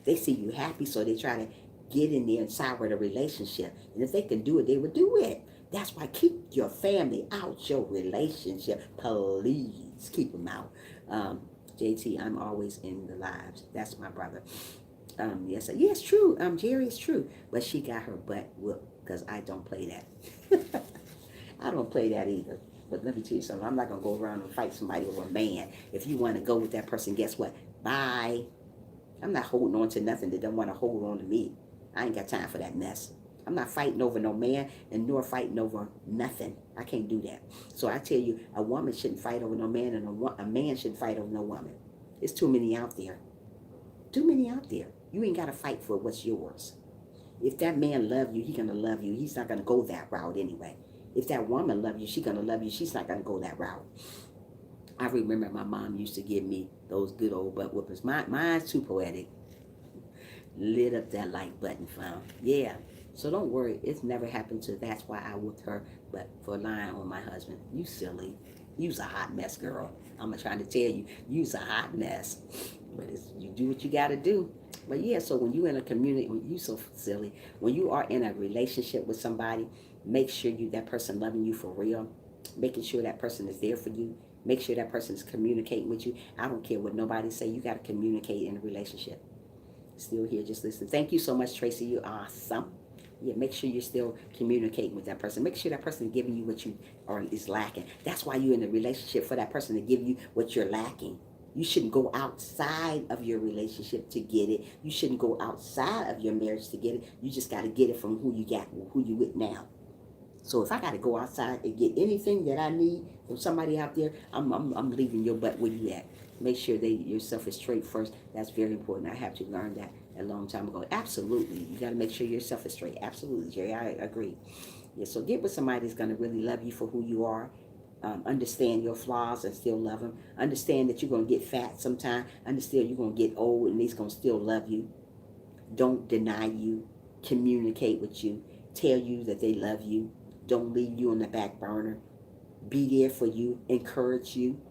They see you happy, so they try to get in there and sour the relationship. And if they can do it, they would do it. That's why keep your family out your relationship. Please keep them out. JT, I'm always in the lives. That's my brother. Yes, true. Jerry, it's true. But she got her butt whooped because I don't play that. I don't play that either. But let me tell you something. I'm not going to go around and fight somebody over a man. If you want to go with that person, guess what? Bye. I'm not holding on to nothing that don't want to hold on to me. I ain't got time for that mess. I'm not fighting over no man and nor fighting over nothing. I can't do that. So I tell you, a woman shouldn't fight over no man and a man shouldn't fight over no woman. It's too many out there. Too many out there. You ain't got to fight for what's yours. If that man love you, he going to love you. He's not going to go that route anyway. If that woman love you, she going to love you. She's not going to go that route. I remember my mom used to give me those good old butt whoopers. Mine's too poetic. Lit up that like button found. Yeah. So don't worry. It's never happened to. That's why I whooped her. But for lying on my husband. You silly. You's a hot mess, girl. I'm trying to tell you. You's a hot mess. But you do what you got to do. But yeah, so when you're in a community, you so silly. When you are in a relationship with somebody, make sure that person loving you for real. Making sure that person is there for you. Make sure that person is communicating with you. I don't care what nobody say. You got to communicate in a relationship. Still here, just listen. Thank you so much, Tracy. You're awesome. Yeah, make sure you're still communicating with that person. Make sure that person is giving you what you is lacking. That's why you're in a relationship, for that person to give you what you're lacking. You shouldn't go outside of your relationship to get it. You shouldn't go outside of your marriage to get it. You just got to get it from who you with now. So if I got to go outside and get anything that I need from somebody out there, I'm leaving your butt where you at. Make sure that yourself is straight first. That's very important. I have to learn that a long time ago. Absolutely. You got to make sure yourself is straight. Absolutely, Jerry. I agree. Yeah, so get with somebody that's going to really love you for who you are. Understand your flaws and still love them. Understand that you're going to get fat sometime. Understand you're going to get old and he's going to still love you. Don't deny you. Communicate with you. Tell you that they love you. Don't leave you on the back burner. Be there for you. Encourage you.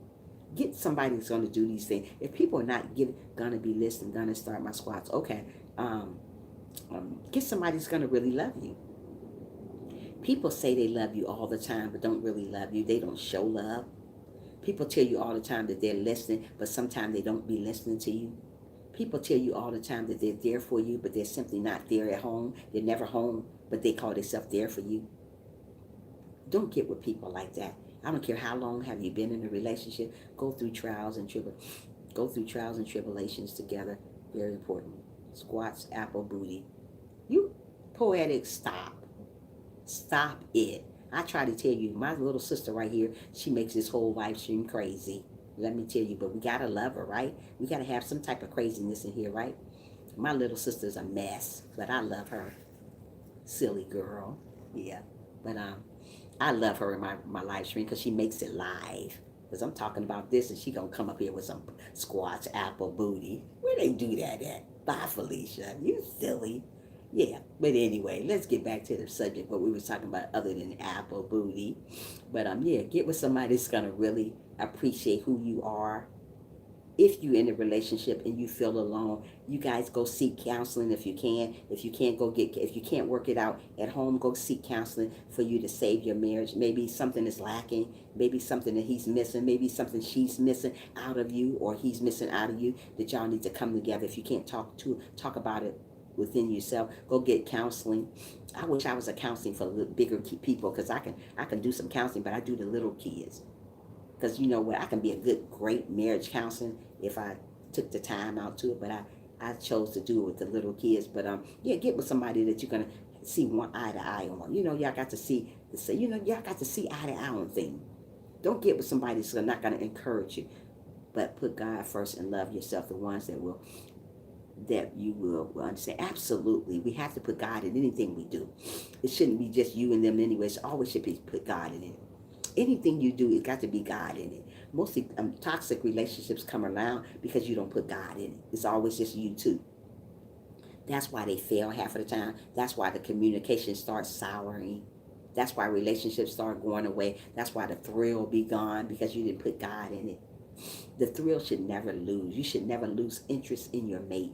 Get somebody that's going to do these things. If people are not going to be listening, going to start my squats, okay. Get somebody that's going to really love you. People say they love you all the time, but don't really love you. They don't show love. People tell you all the time that they're listening, but sometimes they don't be listening to you. People tell you all the time that they're there for you, but they're simply not there at home. They're never home, but they call themselves there for you. Don't get with people like that. I don't care how long have you been in a relationship. Go through trials and tribulations together. Very important. Squats, apple booty. You poetic, stop. Stop it. I try to tell you, my little sister right here, she makes this whole live stream crazy. Let me tell you, but we gotta love her, right? We gotta have some type of craziness in here, right? My little sister's a mess, but I love her. Silly girl. Yeah. But I love her in my live stream because she makes it live. Because I'm talking about this and she gonna come up here with some squats, apple booty. Where they do that at? Bye, Felicia. You silly. Yeah, but anyway, let's get back to the subject, what we were talking about other than apple booty. But yeah, get with somebody that's gonna really appreciate who you are. If you're in a relationship and you feel alone, you guys go seek counseling if you can. If you can't work it out at home, go seek counseling for you to save your marriage. Maybe something is lacking, maybe something that he's missing, maybe something she's missing out of you or he's missing out of you, that y'all need to come together. If you can't talk about it within yourself, go get counseling. I wish I was a counseling for bigger people, because I can do some counseling, but I do the little kids. Because you know what, I can be a great marriage counseling if I took the time out to it, but I chose to do it with the little kids. But yeah, get with somebody that you're gonna see one eye to eye on. Y'all got to see y'all got to see eye to eye on things. Don't get with somebody that's not gonna encourage you, but put God first and love yourself. The ones that you will understand. Absolutely, we have to put God in anything we do. It shouldn't be just you and them anyway. It always should be put God in it. Anything you do, it got to be God in it. Mostly toxic relationships come around because you don't put God in it. It's always just you two. That's why they fail half of the time. That's why the communication starts souring. That's why relationships start going away. That's why the thrill be gone, because you didn't put God in it. The thrill should never lose. You should never lose interest in your mate.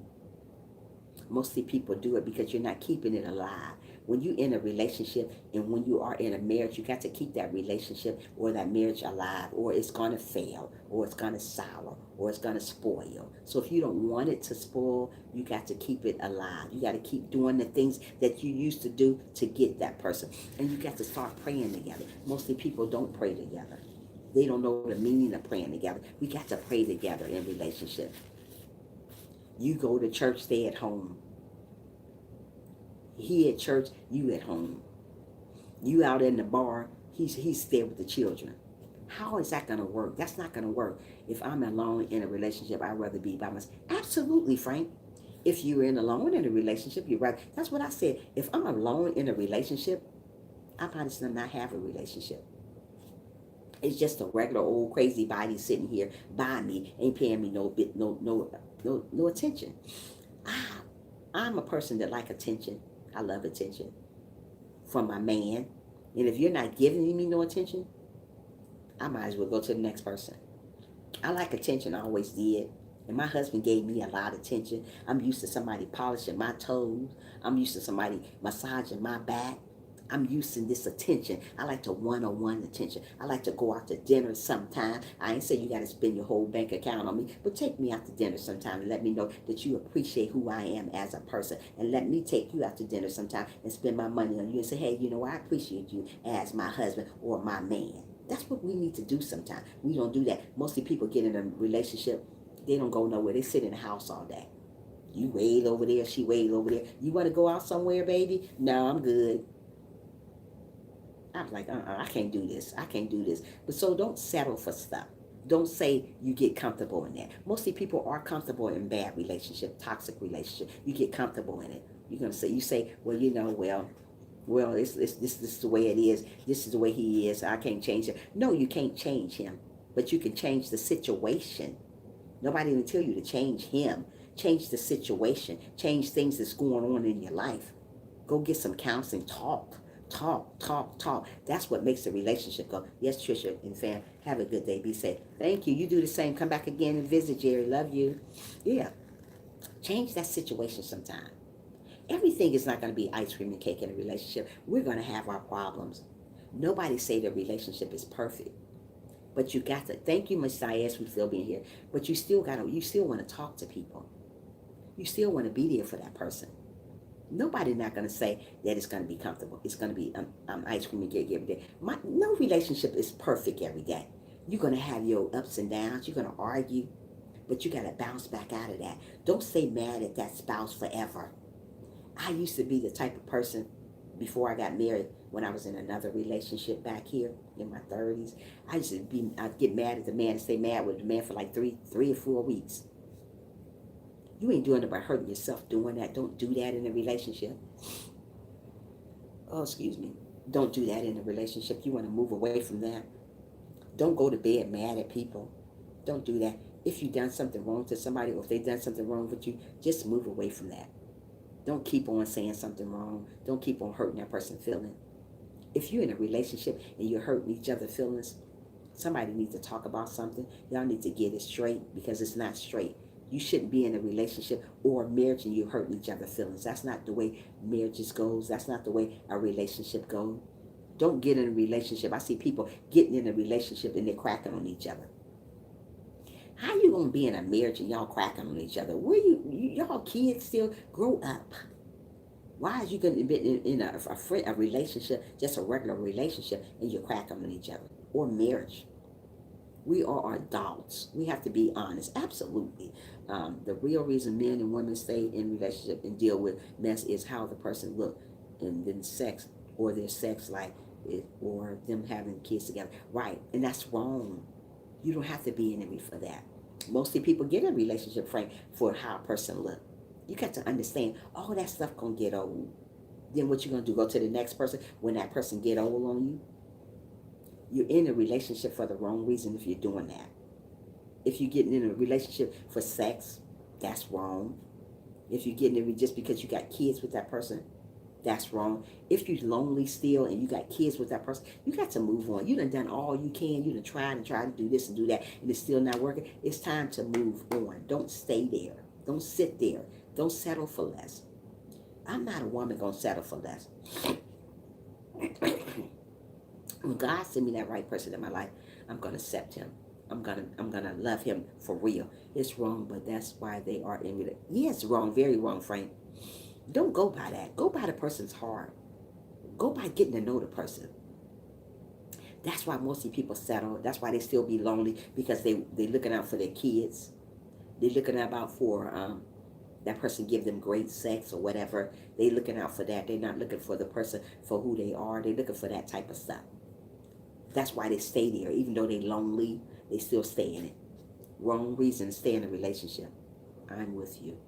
Mostly people do it because you're not keeping it alive. When you're in a relationship and when you are in a marriage, you got to keep that relationship or that marriage alive, or it's going to fail, or it's going to sour, or it's going to spoil. So if you don't want it to spoil, you got to keep it alive. You got to keep doing the things that you used to do to get that person. And you got to start praying together. Mostly people don't pray together. They don't know the meaning of praying together. We got to pray together in relationships. You go to church, stay at home. He at church, you at home. You out in the bar, he's there with the children. How is that going to work? That's not going to work. If I'm alone in a relationship, I'd rather be by myself. Absolutely, Frank. If you're alone in a relationship, you're right. That's what I said. If I'm alone in a relationship, I might as well not have a relationship. It's just a regular old crazy body sitting here by me, ain't paying me no attention. I'm a person that like attention. I love attention from my man. And if you're not giving me no attention, I might as well go to the next person. I like attention. I always did. And my husband gave me a lot of attention. I'm used to somebody polishing my toes. I'm used to somebody massaging my back. I'm used to this attention. I like to one-on-one attention. I like to go out to dinner sometime. I ain't say you got to spend your whole bank account on me, but take me out to dinner sometime and let me know that you appreciate who I am as a person. And let me take you out to dinner sometime and spend my money on you and say, hey, I appreciate you as my husband or my man. That's what we need to do sometimes. We don't do that. Mostly people get in a relationship, they don't go nowhere. They sit in the house all day. You wait over there, she wait over there. You want to go out somewhere, baby? No, I'm good. I was like, I can't do this. I can't do this. But so don't settle for stuff. Don't say you get comfortable in that. Mostly people are comfortable in bad relationship, toxic relationship. You get comfortable in it. You're gonna say, well, this is the way it is. This is the way he is. I can't change it. No, you can't change him, but you can change the situation. Nobody will tell you to change him. Change the situation. Change things that's going on in your life. Go get some counseling. Talk. Talk, talk, talk. That's what makes the relationship go. Yes, Trisha and fam, have a good day. Be safe. Thank you. You do the same. Come back again and visit, Jerry. Love you. Yeah. Change that situation sometime. Everything is not going to be ice cream and cake in a relationship. We're going to have our problems. Nobody say the relationship is perfect. But you got to, thank you, Messiah, as we still being here. But you still want to talk to people. You still want to be there for that person. Nobody's not going to say that it's going to be comfortable. It's going to be ice cream and cake every day. No relationship is perfect every day. You're going to have your ups and downs. You're going to argue. But you got to bounce back out of that. Don't stay mad at that spouse forever. I used to be the type of person before I got married, when I was in another relationship back here in my 30s. I'd get mad at the man and stay mad with the man for like three or 4 weeks. You ain't doing it by hurting yourself doing that. Don't do that in a relationship. Oh, excuse me. Don't do that in a relationship. You want to move away from that. Don't go to bed mad at people. Don't do that. If you've done something wrong to somebody, or if they've done something wrong with you, just move away from that. Don't keep on saying something wrong. Don't keep on hurting that person's feeling. If you're in a relationship and you're hurting each other's feelings, somebody needs to talk about something. Y'all need to get it straight, because it's not straight. You shouldn't be in a relationship or a marriage and you're hurting each other's feelings. That's not the way marriages goes. That's not the way a relationship goes. Don't get in a relationship. I see people getting in a relationship and they're cracking on each other. How you gonna be in a marriage and y'all cracking on each other? Y'all kids still grow up? Why is you gonna be in a relationship, just a regular relationship, and you're cracking on each other? Or marriage? We are adults. We have to be honest. Absolutely. The real reason men and women stay in relationship and deal with mess is how the person look, and then sex, or their sex life, or them having kids together. Right, and that's wrong. You don't have to be in it for that. Mostly people get in a relationship, Frank, for how a person look. You got to understand, all that stuff gonna get old. Then what you gonna do? Go to the next person when that person get old on you? You're in a relationship for the wrong reason if you're doing that. If you're getting in a relationship for sex, that's wrong. If you're getting in just because you got kids with that person, that's wrong. If you're lonely still and you got kids with that person, you got to move on. You done all you can. You done try to do this and do that, and it's still not working. It's time to move on. Don't stay there. Don't sit there. Don't settle for less. I'm not a woman gonna settle for less. When God send me that right person in my life, I'm gonna accept him. I'm gonna love him for real. It's wrong, but that's why they are in it. Yeah, it's wrong, very wrong, Frank. Don't go by that. Go by the person's heart. Go by getting to know the person. That's why mostly people settle. That's why they still be lonely, because they looking out for their kids. They looking out for that person give them great sex or whatever. They looking out for that. They're not looking for the person for who they are. They're looking for that type of stuff. That's why they stay there. Even though they're lonely, they still stay in it. Wrong reason to stay in a relationship. I'm with you.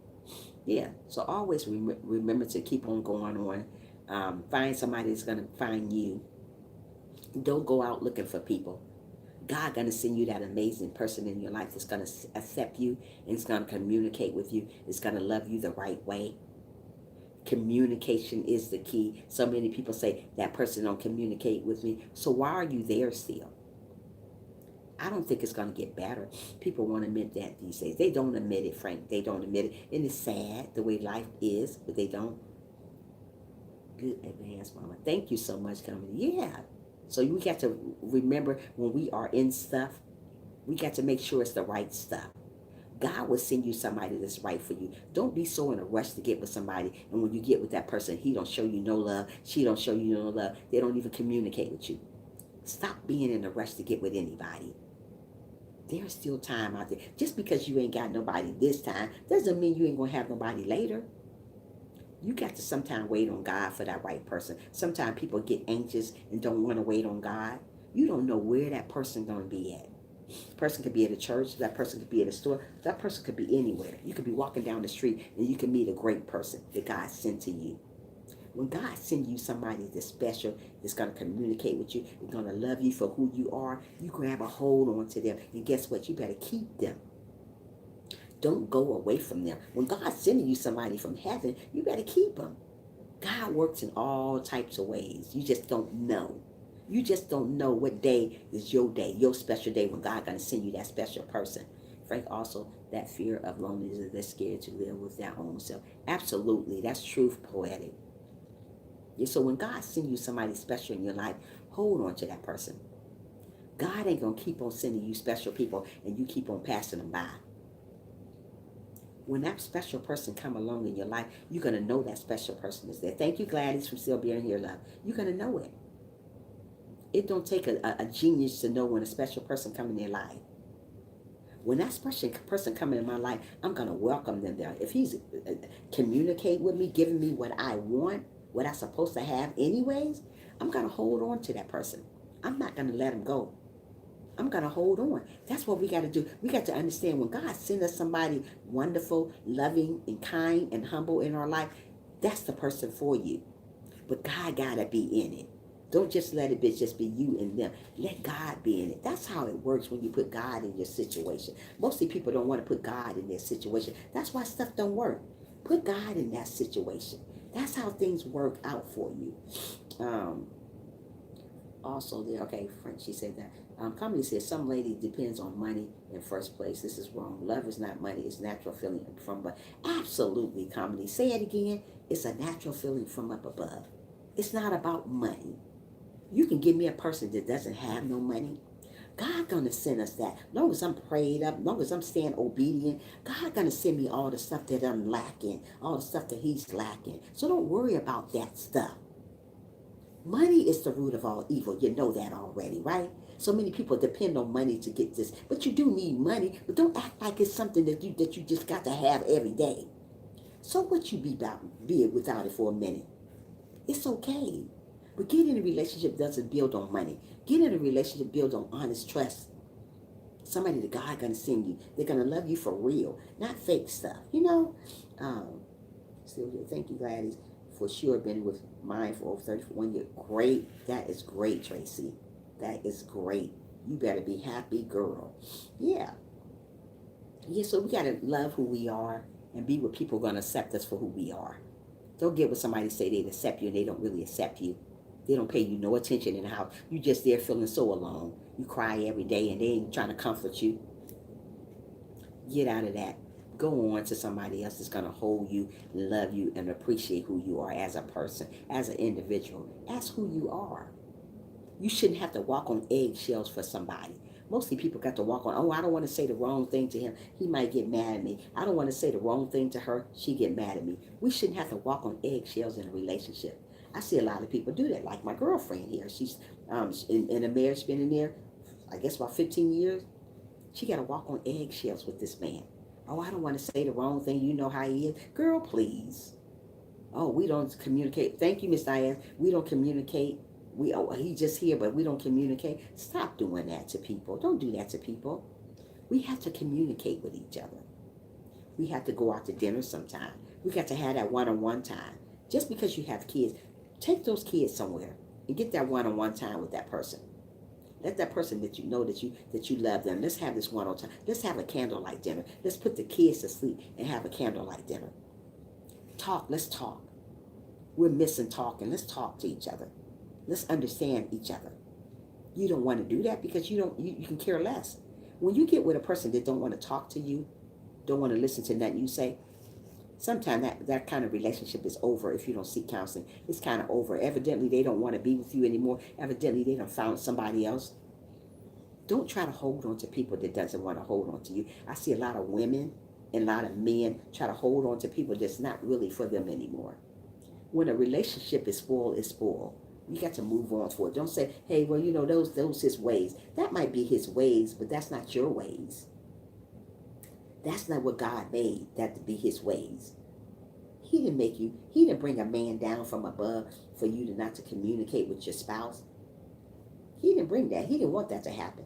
Yeah, so always remember to keep on going on. Find somebody that's going to find you. Don't go out looking for people. God going to send you that amazing person in your life that's going to accept you, and it's going to communicate with you. It's going to love you the right way. Communication is the key. So many people say, that person don't communicate with me. So why are you there still? I don't think it's going to get better. People won't admit that these days. They don't admit it, Frank. They don't admit it. And it's sad the way life is, but they don't. Good advance, Mama. Thank you so much, coming. Yeah. So we got to remember, when we are in stuff, we got to make sure it's the right stuff. God will send you somebody that's right for you. Don't be so in a rush to get with somebody, and when you get with that person, he don't show you no love, she don't show you no love, they don't even communicate with you. Stop being in a rush to get with anybody. There's still time out there. Just because you ain't got nobody this time doesn't mean you ain't gonna have nobody later. You got to sometimes wait on God for that right person. Sometimes people get anxious and don't want to wait on God. You don't know where that person's going to be at. Person could be at a church, that person could be at a store, that person could be anywhere. You could be walking down the street and you can meet a great person that God sent to you. When God sends you somebody that's special, that's going to communicate with you, that's going to love you for who you are, you grab a hold on to them. And guess what? You better keep them. Don't go away from them. When God's sending you somebody from heaven, you better keep them. God works in all types of ways. You just don't know. You just don't know what day is your day, your special day when God going to send you that special person. Frank, also, that fear of loneliness, they're scared to live with their own self. Absolutely. That's truth poetic. Yeah, so when God sends you somebody special in your life, hold on to that person. God ain't going to keep on sending you special people and you keep on passing them by. When that special person come along in your life, you're going to know that special person is there. Thank you, Gladys, for still being here, love. You're going to know it. It don't take a genius to know when a special person come in their life. When that special person come in my life, I'm going to welcome them there. If he's communicate with me, giving me what I want, what I'm supposed to have anyways, I'm going to hold on to that person. I'm not going to let him go. I'm going to hold on. That's what we got to do. We got to understand when God sends us somebody wonderful, loving, and kind, and humble in our life, that's the person for you. But God got to be in it. Don't just let it be just be you and them. Let God be in it. That's how it works when you put God in your situation. Mostly people don't want to put God in their situation. That's why stuff don't work. Put God in that situation. That's how things work out for you. Also, okay, French, she said that. Comedy says some lady depends on money in first place. This is wrong. Love is not money. It's natural feeling from above. Absolutely, Comedy. Say it again. It's a natural feeling from up above. It's not about money. You can give me a person that doesn't have no money. God gonna send us that. As long as I'm prayed up, as long as I'm staying obedient, God gonna send me all the stuff that I'm lacking, all the stuff that He's lacking. So don't worry about that stuff. Money is the root of all evil. You know that already, right? So many people depend on money to get this. But you do need money. But don't act like it's something that you just got to have every day. So what you be it without it for a minute? It's okay. But get in a relationship doesn't build on money. Get in a relationship build on honest trust. Somebody that God gonna send you. They're gonna love you for real, not fake stuff. You know. Sylvia, thank you, Gladys, for sure. Been with mine for over 31 years. Great. That is great, Tracy. That is great. You better be happy, girl. Yeah. Yeah. So we gotta love who we are and be with people who are gonna accept us for who we are. Don't get what somebody say they accept you and they don't really accept you. They don't pay you no attention in the house. You just there feeling so alone. You cry every day and they ain't trying to comfort you. Get out of that. Go on to somebody else that's going to hold you, love you, and appreciate who you are as a person, as an individual. That's who you are. You shouldn't have to walk on eggshells for somebody. Mostly people got to walk on, oh, I don't want to say the wrong thing to him. He might get mad at me. I don't want to say the wrong thing to her. She get mad at me. We shouldn't have to walk on eggshells in a relationship. I see a lot of people do that, like my girlfriend here. She's in a marriage, been in there, I guess about 15 years. She got to walk on eggshells with this man. Oh, I don't want to say the wrong thing. You know how he is. Girl, please. Oh, we don't communicate. Thank you, Miss Diane. We don't communicate. He just here, but we don't communicate. Stop doing that to people. Don't do that to people. We have to communicate with each other. We have to go out to dinner sometime. We got to have that one-on-one time. Just because you have kids, take those kids somewhere and get that one-on-one time with that person. Let that person that you know that you love them. Let's have this one-on-one time. Let's have a candlelight dinner. Let's put the kids to sleep and have a candlelight dinner. Talk. Let's talk. We're missing talking. Let's talk to each other. Let's understand each other. You don't want to do that because you can care less. When you get with a person that don't want to talk to you, don't want to listen to nothing you say, sometimes that kind of relationship is over if you don't seek counseling. It's kind of over. Evidently, they don't want to be with you anymore. Evidently, they done found somebody else. Don't try to hold on to people that doesn't want to hold on to you. I see a lot of women and a lot of men try to hold on to people that's not really for them anymore. When a relationship is spoiled, it's spoiled. You got to move on for it. Don't say, hey, well, those his ways. That might be his ways, but that's not your ways. That's not what God made, that to be his ways. He didn't make you. He didn't bring a man down from above for you to not to communicate with your spouse. He didn't bring that. He didn't want that to happen.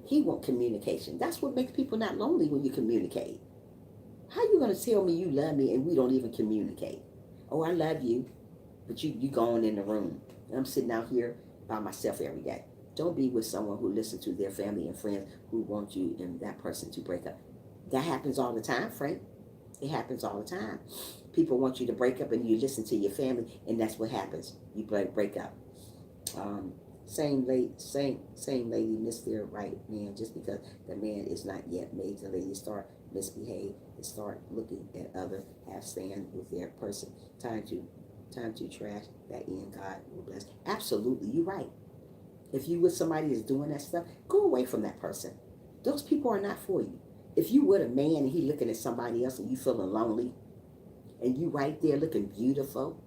He want communication. That's what makes people not lonely when you communicate. How you gonna tell me you love me and we don't even communicate? Oh, I love you, but you going in the room. And I'm sitting out here by myself every day. Don't be with someone who listens to their family and friends who want you and that person to break up. That happens all the time, Frank. It happens all the time. People want you to break up and you listen to your family and that's what happens. You break up. Um, same lady missed their right man just because the man is not yet made. The lady start misbehave and start looking at other half stand with their person. Time to trash that in. God will bless. Absolutely, you're right. If you with somebody that's doing that stuff, go away from that person. Those people are not for you. If you with a man and he looking at somebody else and you feeling lonely and you right there looking beautiful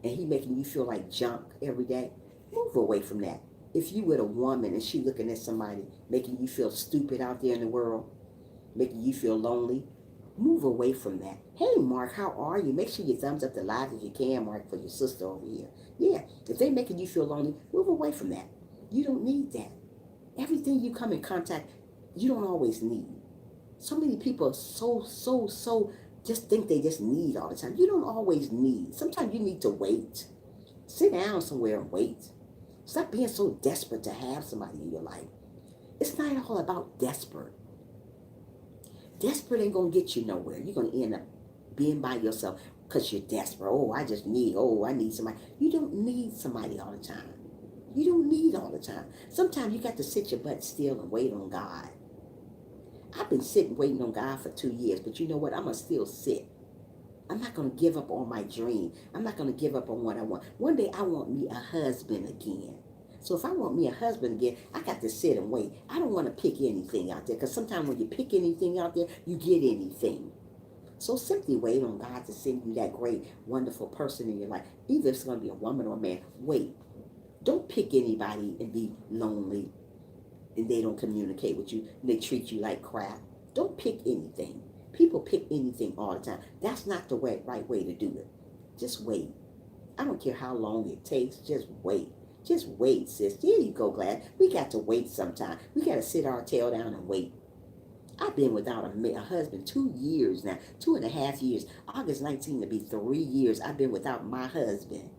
and he making you feel like junk every day, move away from that. If you with a woman and she looking at somebody making you feel stupid out there in the world, making you feel lonely, move away from that. Hey, Mark, how are you? Make sure you thumbs up the live if you can, Mark, for your sister over here. Yeah, if they making you feel lonely, move away from that. You don't need that. Everything you come in contact, you don't always need. So many people are so just think they just need all the time. You don't always need. Sometimes you need to wait. Sit down somewhere and wait. Stop being so desperate to have somebody in your life. It's not all about desperate. Desperate ain't gonna get you nowhere. You're gonna end up being by yourself because you're desperate. I need somebody. You don't need somebody all the time. You don't need all the time. Sometimes you got to sit your butt still and wait on God. I've been sitting waiting on God for 2 years, but you know what? I'm gonna still sit. I'm not gonna give up on my dream. I'm not gonna give up on what I want. One day I want me a husband again. So if I want me a husband again, I got to sit and wait. I don't want to pick anything out there because sometimes when you pick anything out there, you get anything. So simply wait on God to send you that great, wonderful person in your life. Either it's going to be a woman or a man. Wait. Don't pick anybody and be lonely and they don't communicate with you and they treat you like crap. Don't pick anything. People pick anything all the time. That's not the right way to do it. Just wait. I don't care how long it takes. Just wait. Just wait, sis. Here you go, Glad. We got to wait sometime. We got to sit our tail down and wait. I've been without a husband 2 years now, 2.5 years. August 19 to be 3 years. I've been without my husband.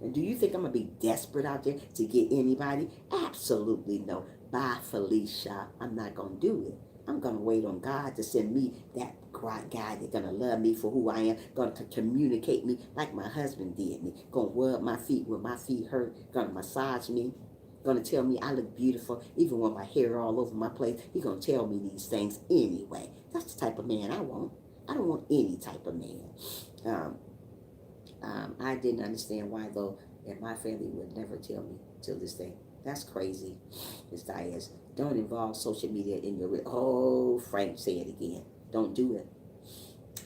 And do you think I'm going to be desperate out there to get anybody? Absolutely no. Bye, Felicia. I'm not going to do it. I'm going to wait on God to send me that guy that's going to love me for who I am, going to communicate me like my husband did me, going to rub my feet when my feet hurt, going to massage me, going to tell me I look beautiful even when my hair all over my place. He's going to tell me these things anyway. That's the type of man I want. I don't want any type of man. I didn't understand why, though, and my family would never tell me till this day. That's crazy. Miss Diaz, don't involve social media in your... Oh, Frank, say it again. Don't do it.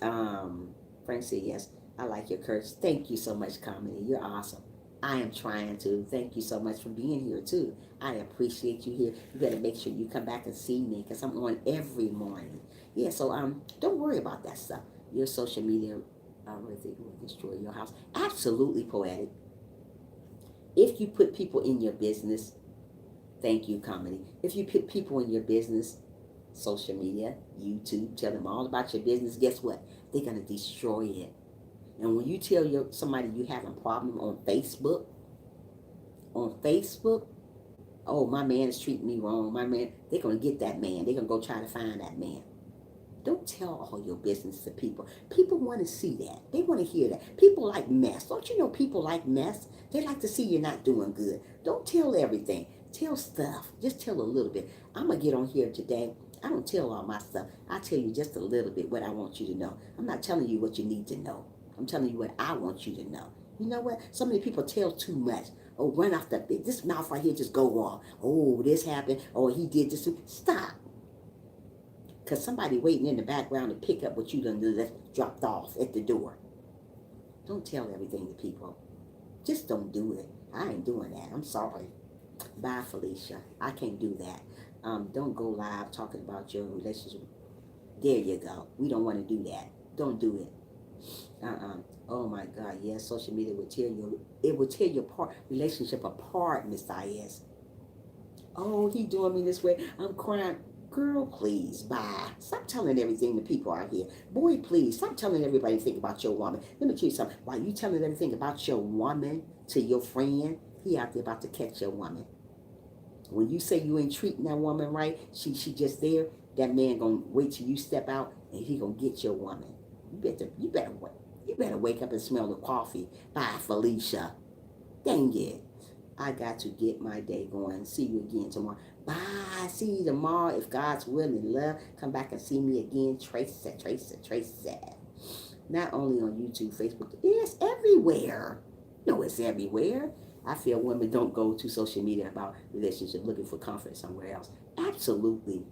Frank said, yes, I like your curse. Thank you so much, Comedy. You're awesome. I am trying to. Thank you so much for being here, too. I appreciate you here. You better make sure you come back and see me because I'm on every morning. Yeah, so don't worry about that stuff. Your social media will destroy your house. Absolutely poetic. If you put people in your business, thank you, Comedy. If you put people in your business, social media, YouTube, tell them all about your business, guess what? They're going to destroy it. And when you tell somebody you having a problem on Facebook, oh, my man is treating me wrong. My man, they're going to get that man. They're going to go try to find that man. Don't tell all your business to people. People want to see that. They want to hear that. People like mess. Don't you know people like mess? They like to see you're not doing good. Don't tell everything. Tell stuff. Just tell a little bit. I'm going to get on here today. I don't tell all my stuff. I tell you just a little bit what I want you to know. I'm not telling you what you need to know. I'm telling you what I want you to know. You know what? So many people tell too much. Oh, run off this mouth right here just go off. Oh, this happened. Oh, he did this. Stop. Because somebody waiting in the background to pick up what you done left dropped off at the door. Don't tell everything to people. Just don't do it. I ain't doing that. I'm sorry. Bye, Felicia. I can't do that. Don't go live talking about your relationship. There you go. We don't want to do that. Don't do it. Oh my God, yes, social media will tear you. It will tear your relationship apart, Miss Diaz. Oh, he doing me this way. I'm crying. Girl, please, bye. Stop telling everything to people out here. Boy, please, stop telling everybody to think about your woman. Let me tell you something. While you telling everything about your woman to your friend, he out there about to catch your woman. When you say you ain't treating that woman right, she just there, that man gonna wait till you step out and he gonna get your woman. You better wake up and smell the coffee. Bye, Felicia. Dang it. I got to get my day going. See you again tomorrow. Bye. See you tomorrow. If God's willing and love, come back and see me again. Trace it, trace it, trace it. Not only on YouTube, Facebook, it's everywhere. No, it's everywhere. I feel women don't go to social media about relationship looking for comfort somewhere else. Absolutely.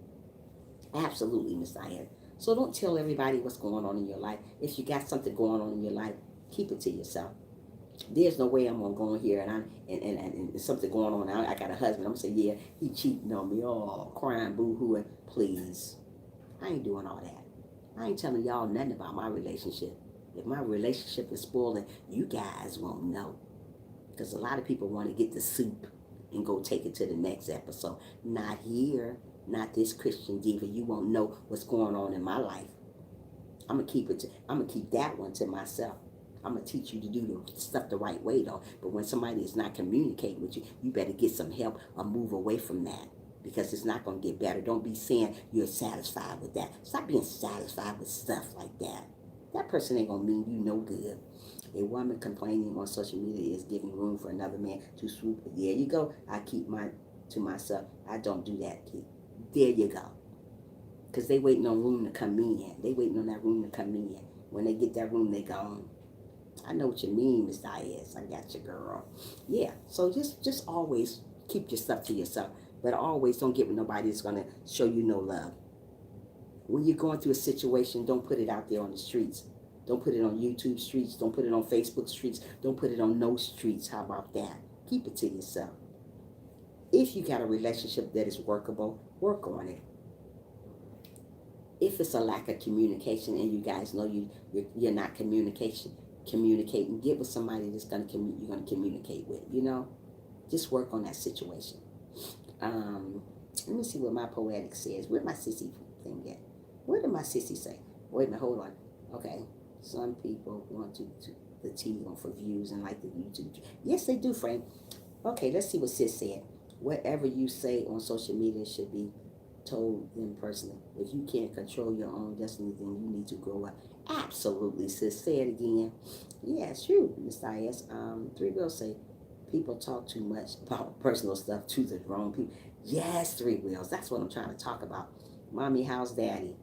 Absolutely, Miss Diane. So don't tell everybody what's going on in your life. If you got something going on in your life, keep it to yourself. There's no way I'm gonna go in here and and something going on. I got a husband. I'm gonna say, yeah, he cheating on me. Oh, crying, boo hooing. Please, I ain't doing all that. I ain't telling y'all nothing about my relationship. If my relationship is spoiling, you guys won't know. Because a lot of people want to get the soup and go take it to the next episode. Not here. Not this Christian diva. You won't know what's going on in my life. I'm gonna keep that one to myself. I'm gonna teach you to do the stuff the right way though. But when somebody is not communicating with you, you better get some help or move away from that because it's not gonna get better. Don't be saying you're satisfied with that. Stop being satisfied with stuff like that. That person ain't gonna mean you no good. A woman complaining on social media is giving room for another man to swoop. There you go. I keep mine to myself. I don't do that, kid. There you go. Because they waiting on room to come in. They waiting on that room to come in. When they get that room, they gone. I know what you mean, Miss Diaz. I got you, girl. Yeah. So just always keep your stuff to yourself. But always don't get with nobody that's gonna show you no love. When you're going through a situation, don't put it out there on the streets. Don't put it on YouTube streets. Don't put it on Facebook streets. Don't put it on no streets. How about that? Keep it to yourself. If you got a relationship that is workable, work on it. If it's a lack of communication and you guys know you're not communicating, get with somebody that's you're gonna communicate with. Just work on that situation. Let me see what my poetic says. Where my sissy thing at? What did my sissy say? Wait a minute, hold on. Okay, some people want the T on for views and like the YouTube. Yes, they do, Frank. Okay, let's see what sis said. Whatever you say on social media should be told them personally. If you can't control your own destiny, then you need to grow up. Absolutely, sis. Say it again. Yeah, it's true, Miss Diaz. Three Wheels say people talk too much about personal stuff to the wrong people. Yes, Three Wheels. That's what I'm trying to talk about. Mommy, how's daddy?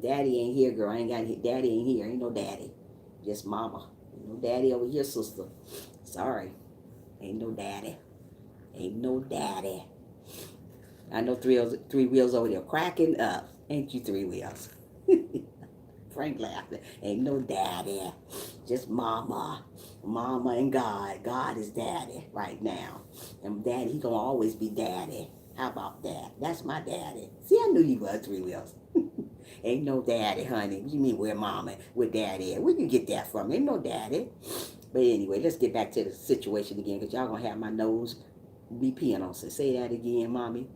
Daddy ain't here, girl. I ain't got daddy ain't here. Ain't no daddy. Just mama. Ain't no daddy over here, sister. Sorry. Ain't no daddy. Ain't no daddy. I know three wheels over there cracking up. Ain't you, Three Wheels? Frank laughing. Ain't no daddy. Just mama. Mama and God. God is daddy right now. And daddy, he gonna always be daddy. How about that? That's my daddy. See, I knew you were, Three Wheels. Ain't no daddy, honey. What you mean where mama, where daddy at? Where you get that from? Ain't no daddy. But anyway, let's get back to the situation again, because y'all gonna have my nose be peeing on. So say that again, mommy.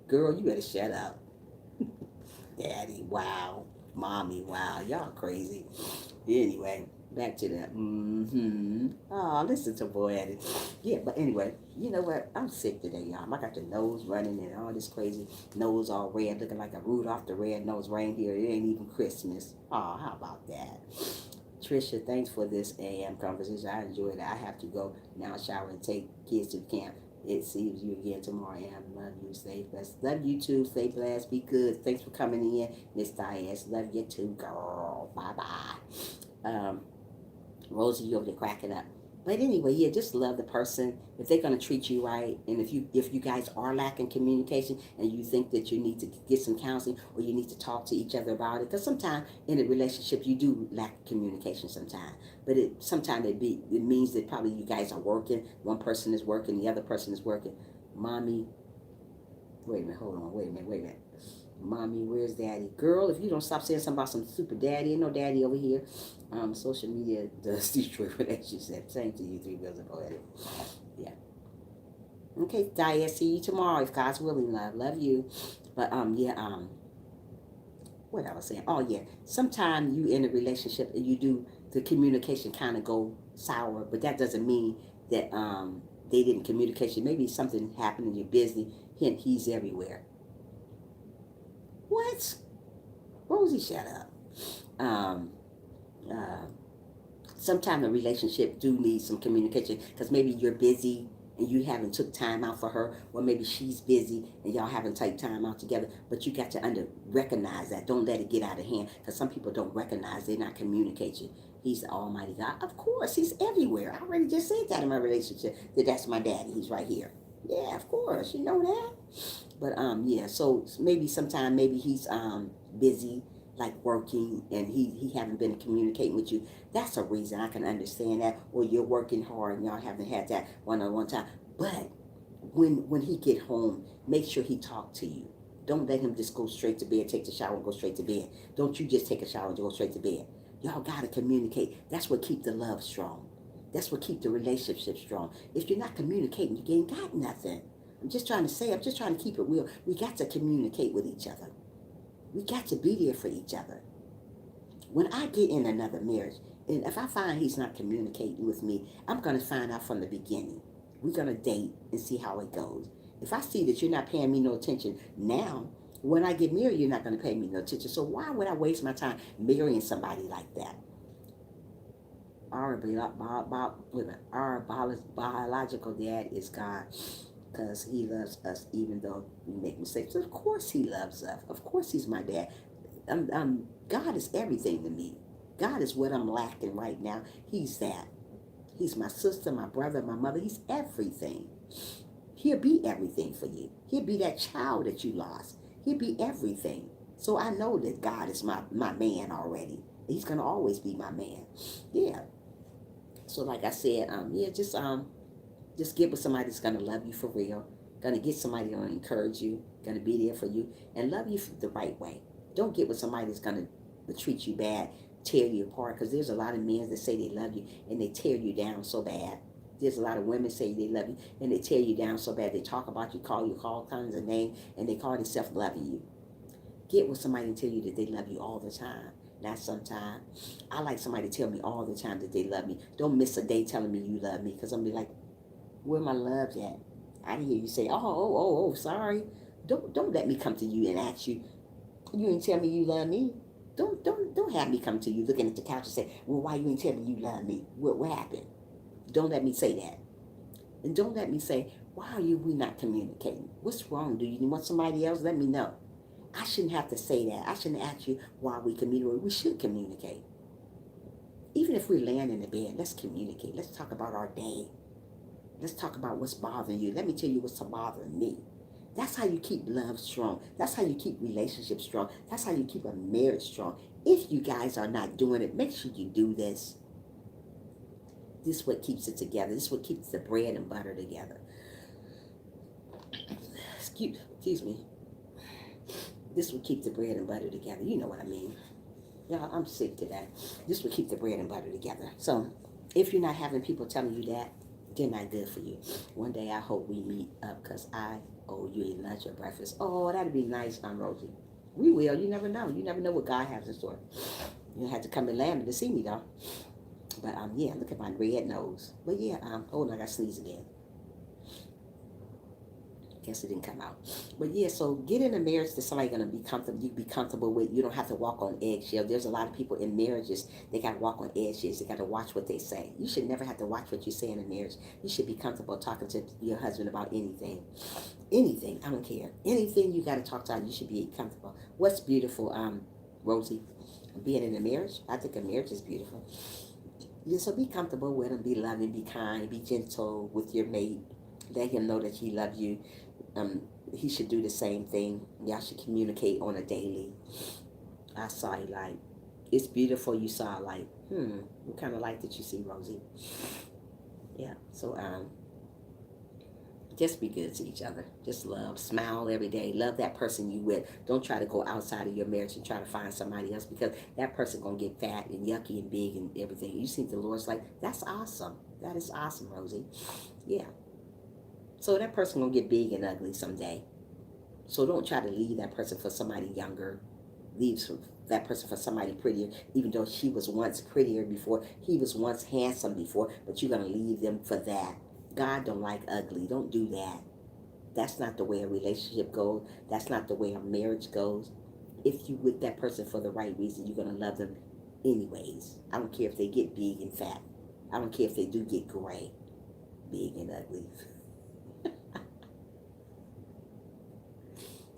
Girl, you better shut up. Daddy, wow. Mommy, wow. Y'all crazy. Anyway, back to that. Oh, listen to poetic. Yeah, but anyway, you know what? I'm sick today, y'all. I got the nose running and all this crazy nose all red, looking like a Rudolph the Red-Nosed Reindeer. It ain't even Christmas. Oh, how about that? Trisha, thanks for this AM conversation. I enjoyed it. I have to go now, shower, and take kids to camp. It sees you again tomorrow. AM, love you. Stay blessed. Love you too. Stay blessed. Be good. Thanks for coming in, Miss Diaz. Love you too, girl. Bye bye. Rosie, you over there cracking up. But anyway, yeah, just love the person. If they're gonna treat you right, and if you guys are lacking communication, and you think that you need to get some counseling or you need to talk to each other about it, because sometimes in a relationship you do lack communication sometimes. But sometimes it means that probably you guys are working. One person is working, the other person is working. Mommy, wait a minute, hold on, wait a minute. Mommy, where's daddy? Girl, if you don't stop saying something about some super daddy, ain't no daddy over here. Social media does destroy relationships. Same to you, three bills of poetic. Yeah. Okay, Diane, see you tomorrow if God's willing, love. Love you. But yeah, what I was saying. Oh yeah. Sometimes you in a relationship and you do the communication kind of go sour, but that doesn't mean that they didn't communication. Maybe something happened and you're busy. Hint, he's everywhere. What? Rosie, shut up. Um, uh, Sometimes a relationship do need some communication because maybe you're busy and you haven't took time out for her, or maybe she's busy and y'all haven't taken time out together. But you got to recognize that. Don't let it get out of hand because some people don't recognize they're not communicating. He's the Almighty God. Of course, He's everywhere. I already just said that in my relationship. That's my daddy. He's right here. Yeah, of course. You know that. But yeah. So maybe sometime maybe he's busy like working and he haven't been communicating with you. That's a reason. I can understand that. Or you're working hard and y'all haven't had that one-on-one time. But when he get home, make sure he talk to you. Don't let him just go straight to bed, take the shower and go straight to bed. Don't you just take a shower and go straight to bed. Y'all gotta communicate. That's what keep the love strong. That's what keep the relationship strong. If you're not communicating, you ain't got nothing. I'm just trying to say, I'm just trying to keep it real. We got to communicate with each other. We got to be there for each other. When I get in another marriage, and if I find he's not communicating with me, I'm going to find out from the beginning. We're going to date and see how it goes. If I see that you're not paying me no attention now, when I get married, you're not going to pay me no attention. So why would I waste my time marrying somebody like that? Our biological dad is God because he loves us even though we make mistakes. Of course he loves us. Of course he's my dad. God is everything to me. God is what I'm lacking right now. He's that. He's my sister, my brother, my mother. He's everything. He'll be everything for you. He'll be that child that you lost. He'll be everything. So I know that God is my man already. He's going to always be my man. Yeah. So like I said, yeah, just get with somebody that's gonna love you for real, gonna get somebody gonna encourage you, gonna be there for you, and love you the right way. Don't get with somebody that's gonna treat you bad, tear you apart. Because there's a lot of men that say they love you and they tear you down so bad. There's a lot of women say they love you and they tear you down so bad. They talk about you, call you all kinds of names, and they call themselves loving you. Get with somebody and tell you that they love you all the time. Not sometimes. I like somebody to tell me all the time that they love me. Don't miss a day telling me you love me, because I'm be like, where my love at? I hear you say, sorry. Don't let me come to you and ask you. You ain't tell me you love me. Don't have me come to you looking at the couch and say, well, why you ain't tell me you love me? What happened? Don't let me say that. And don't let me say, why are we not communicating? What's wrong? Do you want somebody else? Let me know. I shouldn't have to say that. I shouldn't ask you why we communicate. We should communicate. Even if we're laying in the bed, let's communicate. Let's talk about our day. Let's talk about what's bothering you. Let me tell you what's bothering me. That's how you keep love strong. That's how you keep relationships strong. That's how you keep a marriage strong. If you guys are not doing it, make sure you do this. This is what keeps it together. This is what keeps the bread and butter together. Excuse me. This will keep the bread and butter together. You know what I mean. Y'all, I'm sick today. This will keep the bread and butter together. So if you're not having people telling you that, they're not good for you. One day I hope we meet up because I owe you a lunch or breakfast. Oh, that'd be nice, Rosie. We will. You never know. You never know what God has in store. You don't have to come to Atlanta to see me, though. But yeah, look at my red nose. But yeah, oh, I got to sneeze again. Guess it didn't come out. But yeah, so get in a marriage that somebody's gonna be comfortable. You be comfortable with. You don't have to walk on eggshells. There's a lot of people in marriages, they gotta walk on eggshells. They gotta watch what they say. You should never have to watch what you say in a marriage. You should be comfortable talking to your husband about anything. Anything. I don't care. Anything you gotta talk to, you should be comfortable. What's beautiful, Rosie? Being in a marriage. I think a marriage is beautiful. Yeah, so be comfortable with him, be loving, be kind, be gentle with your mate. Let him know that he loves you. He should do the same thing. Y'all should communicate on a daily. I saw a light. It's beautiful. You saw a light. What kind of light did you see, Rosie? Yeah. So Just be good to each other. Just love. Smile every day. Love that person you with. Don't try to go outside of your marriage and try to find somebody else, because that person gonna get fat and yucky and big and everything. You see the Lord's like, that's awesome. That is awesome, Rosie. Yeah. So that person gonna get big and ugly someday. So don't try to leave that person for somebody younger. Leave that person for somebody prettier, even though she was once prettier before, he was once handsome before, but you're gonna leave them for that. God don't like ugly. Don't do that. That's not the way a relationship goes. That's not the way a marriage goes. If you with that person for the right reason, you're gonna love them anyways. I don't care if they get big and fat. I don't care if they do get gray, big and ugly.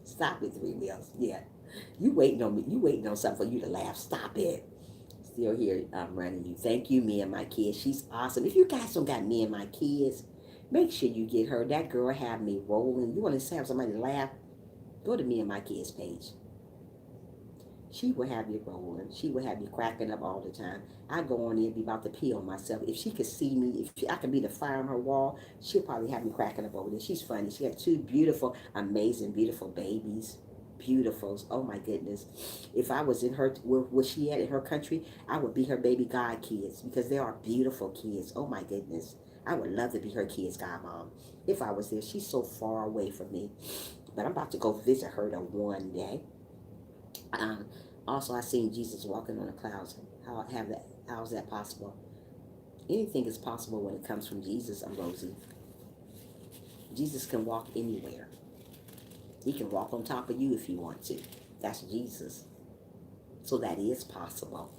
Stop it, 3 meals. Yeah. You waiting on me. You waiting on something for you to laugh. Stop it. Still here, I'm running you. Thank you, me and my kids. She's awesome. If you guys don't got me and my kids, make sure you get her. That girl have me rolling. You want to have somebody to laugh? Go to me and my kids page. She will have you rolling. She will have you cracking up all the time. I go on there and be about to pee on myself. If she could see me, I could be the fire on her wall, she'll probably have me cracking up over there. She's funny. She got two beautiful, amazing, beautiful babies. Beautifuls. Oh my goodness. If I was in her, where she at in her country, I would be her baby god kids, because they are beautiful kids. Oh my goodness. I would love to be her kids' godmom if I was there. She's so far away from me. But I'm about to go visit her the one day. Um, Also, I seen Jesus walking on the clouds. How is that possible? Anything is possible when it comes from Jesus, Rosie. Jesus can walk anywhere. He can walk on top of you if you want to. That's Jesus. So that is possible.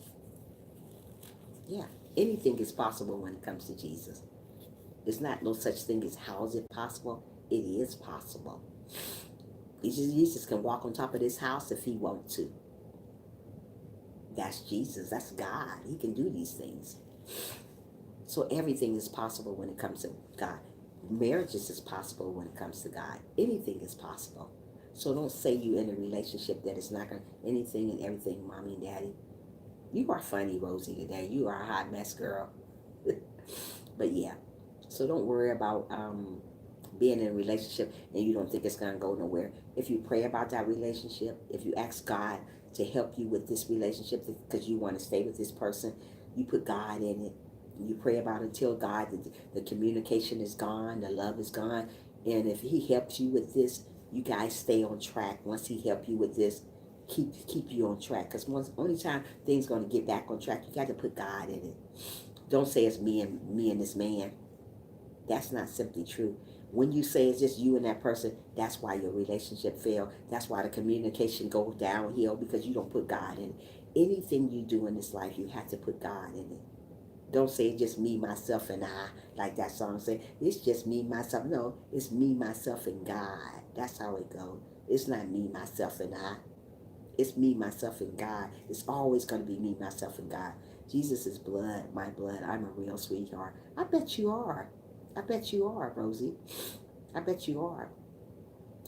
Yeah, anything is possible when it comes to Jesus. There's not no such thing as how is it possible. It is possible. Jesus can walk on top of this house if he wants to. That's Jesus. That's God. He can do these things. So everything is possible when it comes to God. Marriages is possible when it comes to God. Anything is possible. So don't say you're in a relationship that is not going to, anything and everything, mommy and daddy. You are funny, Rosie, today. You are a hot mess, girl. But yeah. So don't worry about being in a relationship and you don't think it's going to go nowhere. If you pray about that relationship, if you ask God to help you with this relationship because you want to stay with this person, you put God in it. You pray about it until God, the communication is gone, the love is gone. And if he helps you with this, you guys stay on track. Once he help you with this, keep you on track. Because only time things going to get back on track, you got to put God in it. Don't say it's me and this man. That's not simply true. When you say it's just you and that person, that's why your relationship failed. That's why the communication goes downhill, because you don't put God in it. Anything you do in this life, you have to put God in it. Don't say it's just me, myself, and I, like that song say. It's just me, myself. No, it's me, myself, and God. That's how it goes. It's not me, myself, and I. It's me, myself, and God. It's always going to be me, myself, and God. Jesus is blood, my blood. I'm a real sweetheart. I bet you are. I bet you are, Rosie. I bet you are.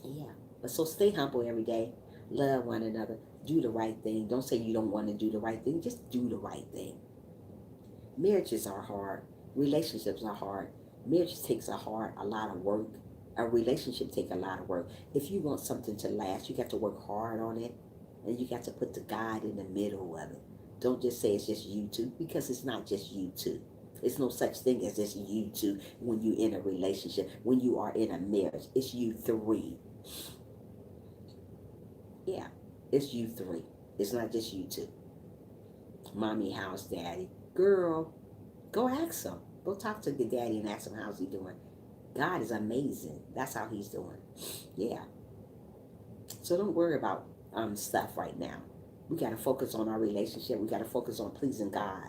Yeah. But so stay humble every day. Love one another. Do the right thing. Don't say you don't want to do the right thing. Just do the right thing. Marriages are hard. Relationships are hard. Marriage takes a lot of work. A relationship takes a lot of work. If you want something to last, you got to work hard on it. And you got to put the God in the middle of it. Don't just say it's just you two, because it's not just you two. There's no such thing as just you two when you're in a relationship. When you are in a marriage, it's you three. Yeah, it's you three. It's not just you two. Mommy, how's daddy? Girl, go ask him. Go talk to your daddy and ask him how's he doing. God is amazing. That's how he's doing. Yeah. So don't worry about stuff right now. We got to focus on our relationship. We got to focus on pleasing God.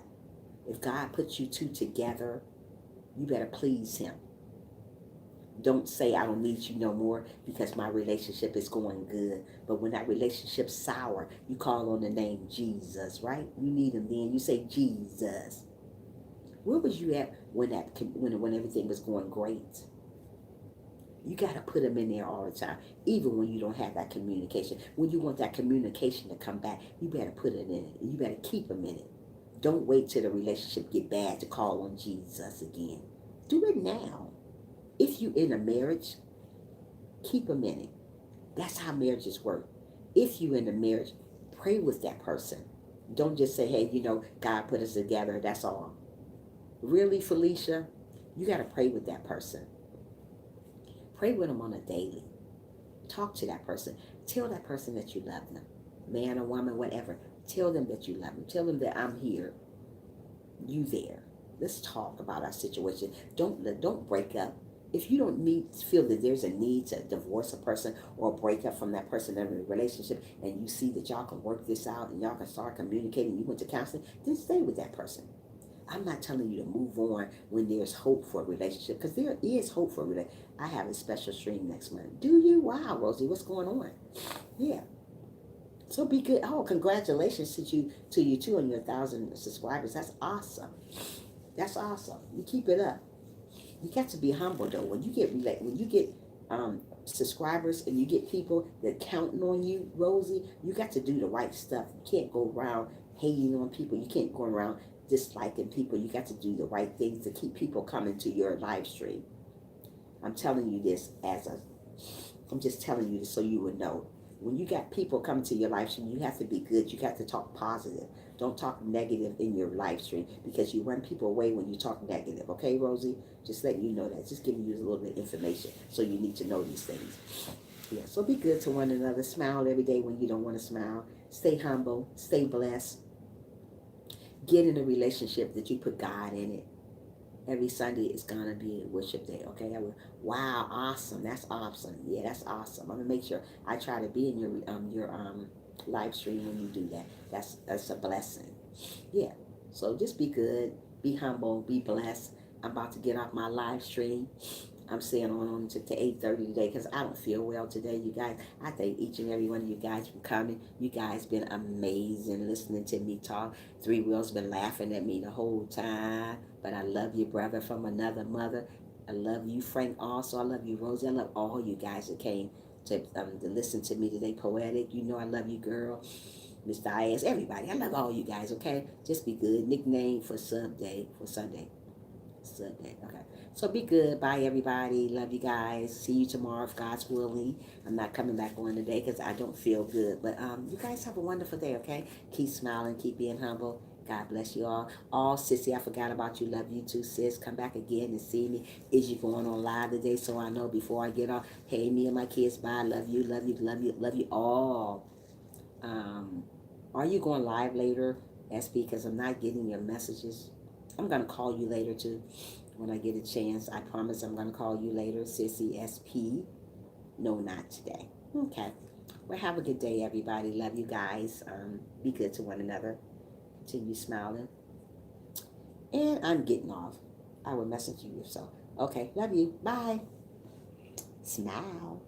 If God puts you two together, you better please him. Don't say I don't need you no more because my relationship is going good. But when that relationship's sour, you call on the name Jesus, right? You need him then. You say Jesus. Where was you at when everything was going great? You got to put him in there all the time, even when you don't have that communication. When you want that communication to come back, you better put it in it. You better keep him in it. Don't wait till the relationship get bad to call on Jesus again. Do it now. If you in a marriage, keep a minute. That's how marriages work. If you in a marriage, pray with that person. Don't just say, hey, God put us together, that's all. Really, Felicia, you got to pray with that person. Pray with them on a daily. Talk to that person. Tell that person that you love them. Man or woman, whatever. Tell them that you love them. Tell them that I'm here. You there. Let's talk about our situation. Don't break up. If you don't feel that there's a need to divorce a person or break up from that person in a relationship, and you see that y'all can work this out and y'all can start communicating, you went to counseling, then stay with that person. I'm not telling you to move on when there's hope for a relationship, because there is hope for a relationship. I have a special stream next month. Do you? Wow, Rosie, what's going on? Yeah. So be good. Oh, congratulations to you too on your 1,000 subscribers. That's awesome. That's awesome. You keep it up. You got to be humble though. When you get subscribers and you get people that counting on you, Rosie, you got to do the right stuff. You can't go around hating on people. You can't go around disliking people. You got to do the right things to keep people coming to your live stream. I'm telling you this I'm just telling you this so you would know. When you got people coming to your live stream, you have to be good. You got to talk positive. Don't talk negative in your live stream, because you run people away when you talk negative. Okay, Rosie? Just letting you know that. Just giving you a little bit of information so you need to know these things. Yeah, so be good to one another. Smile every day when you don't want to smile. Stay humble. Stay blessed. Get in a relationship that you put God in it. Every Sunday is gonna be a worship day. Okay, wow, awesome. That's awesome. Yeah, that's awesome. I'm gonna make sure I try to be in your live stream when you do that. That's a blessing. Yeah. So just be good, be humble, be blessed. I'm about to get off my live stream. I'm staying on to 8:30 today because I don't feel well today, you guys. I thank each and every one of you guys for coming. You guys been amazing listening to me talk. Three Wheels been laughing at me the whole time. But I love you, brother from another mother. I love you, Frank, also. I love you, Rosie. I love all you guys that came to listen to me today. Poetic, you know I love you, girl. Miss Diaz, everybody. I love all you guys, okay? Just be good. Nickname for Sunday. Sunday. Okay. So be good. Bye, everybody. Love you guys. See you tomorrow if God's willing. I'm not coming back on today because I don't feel good. But you guys have a wonderful day, okay? Keep smiling. Keep being humble. God bless you all. All sissy, I forgot about you. Love you too, sis. Come back again and see me. Is you going on live today so I know before I get off? Hey, me and my kids, bye. Love you, love you, love you, love you all. Are you going live later, SB? Because I'm not getting your messages. I'm going to call you later too when I get a chance. I promise I'm going to call you later, Sissy SP. No, not today. Okay. Well, have a good day, everybody. Love you guys. Be good to one another. Continue smiling. And I'm getting off. I will message you if so. Okay. Love you. Bye. Smile.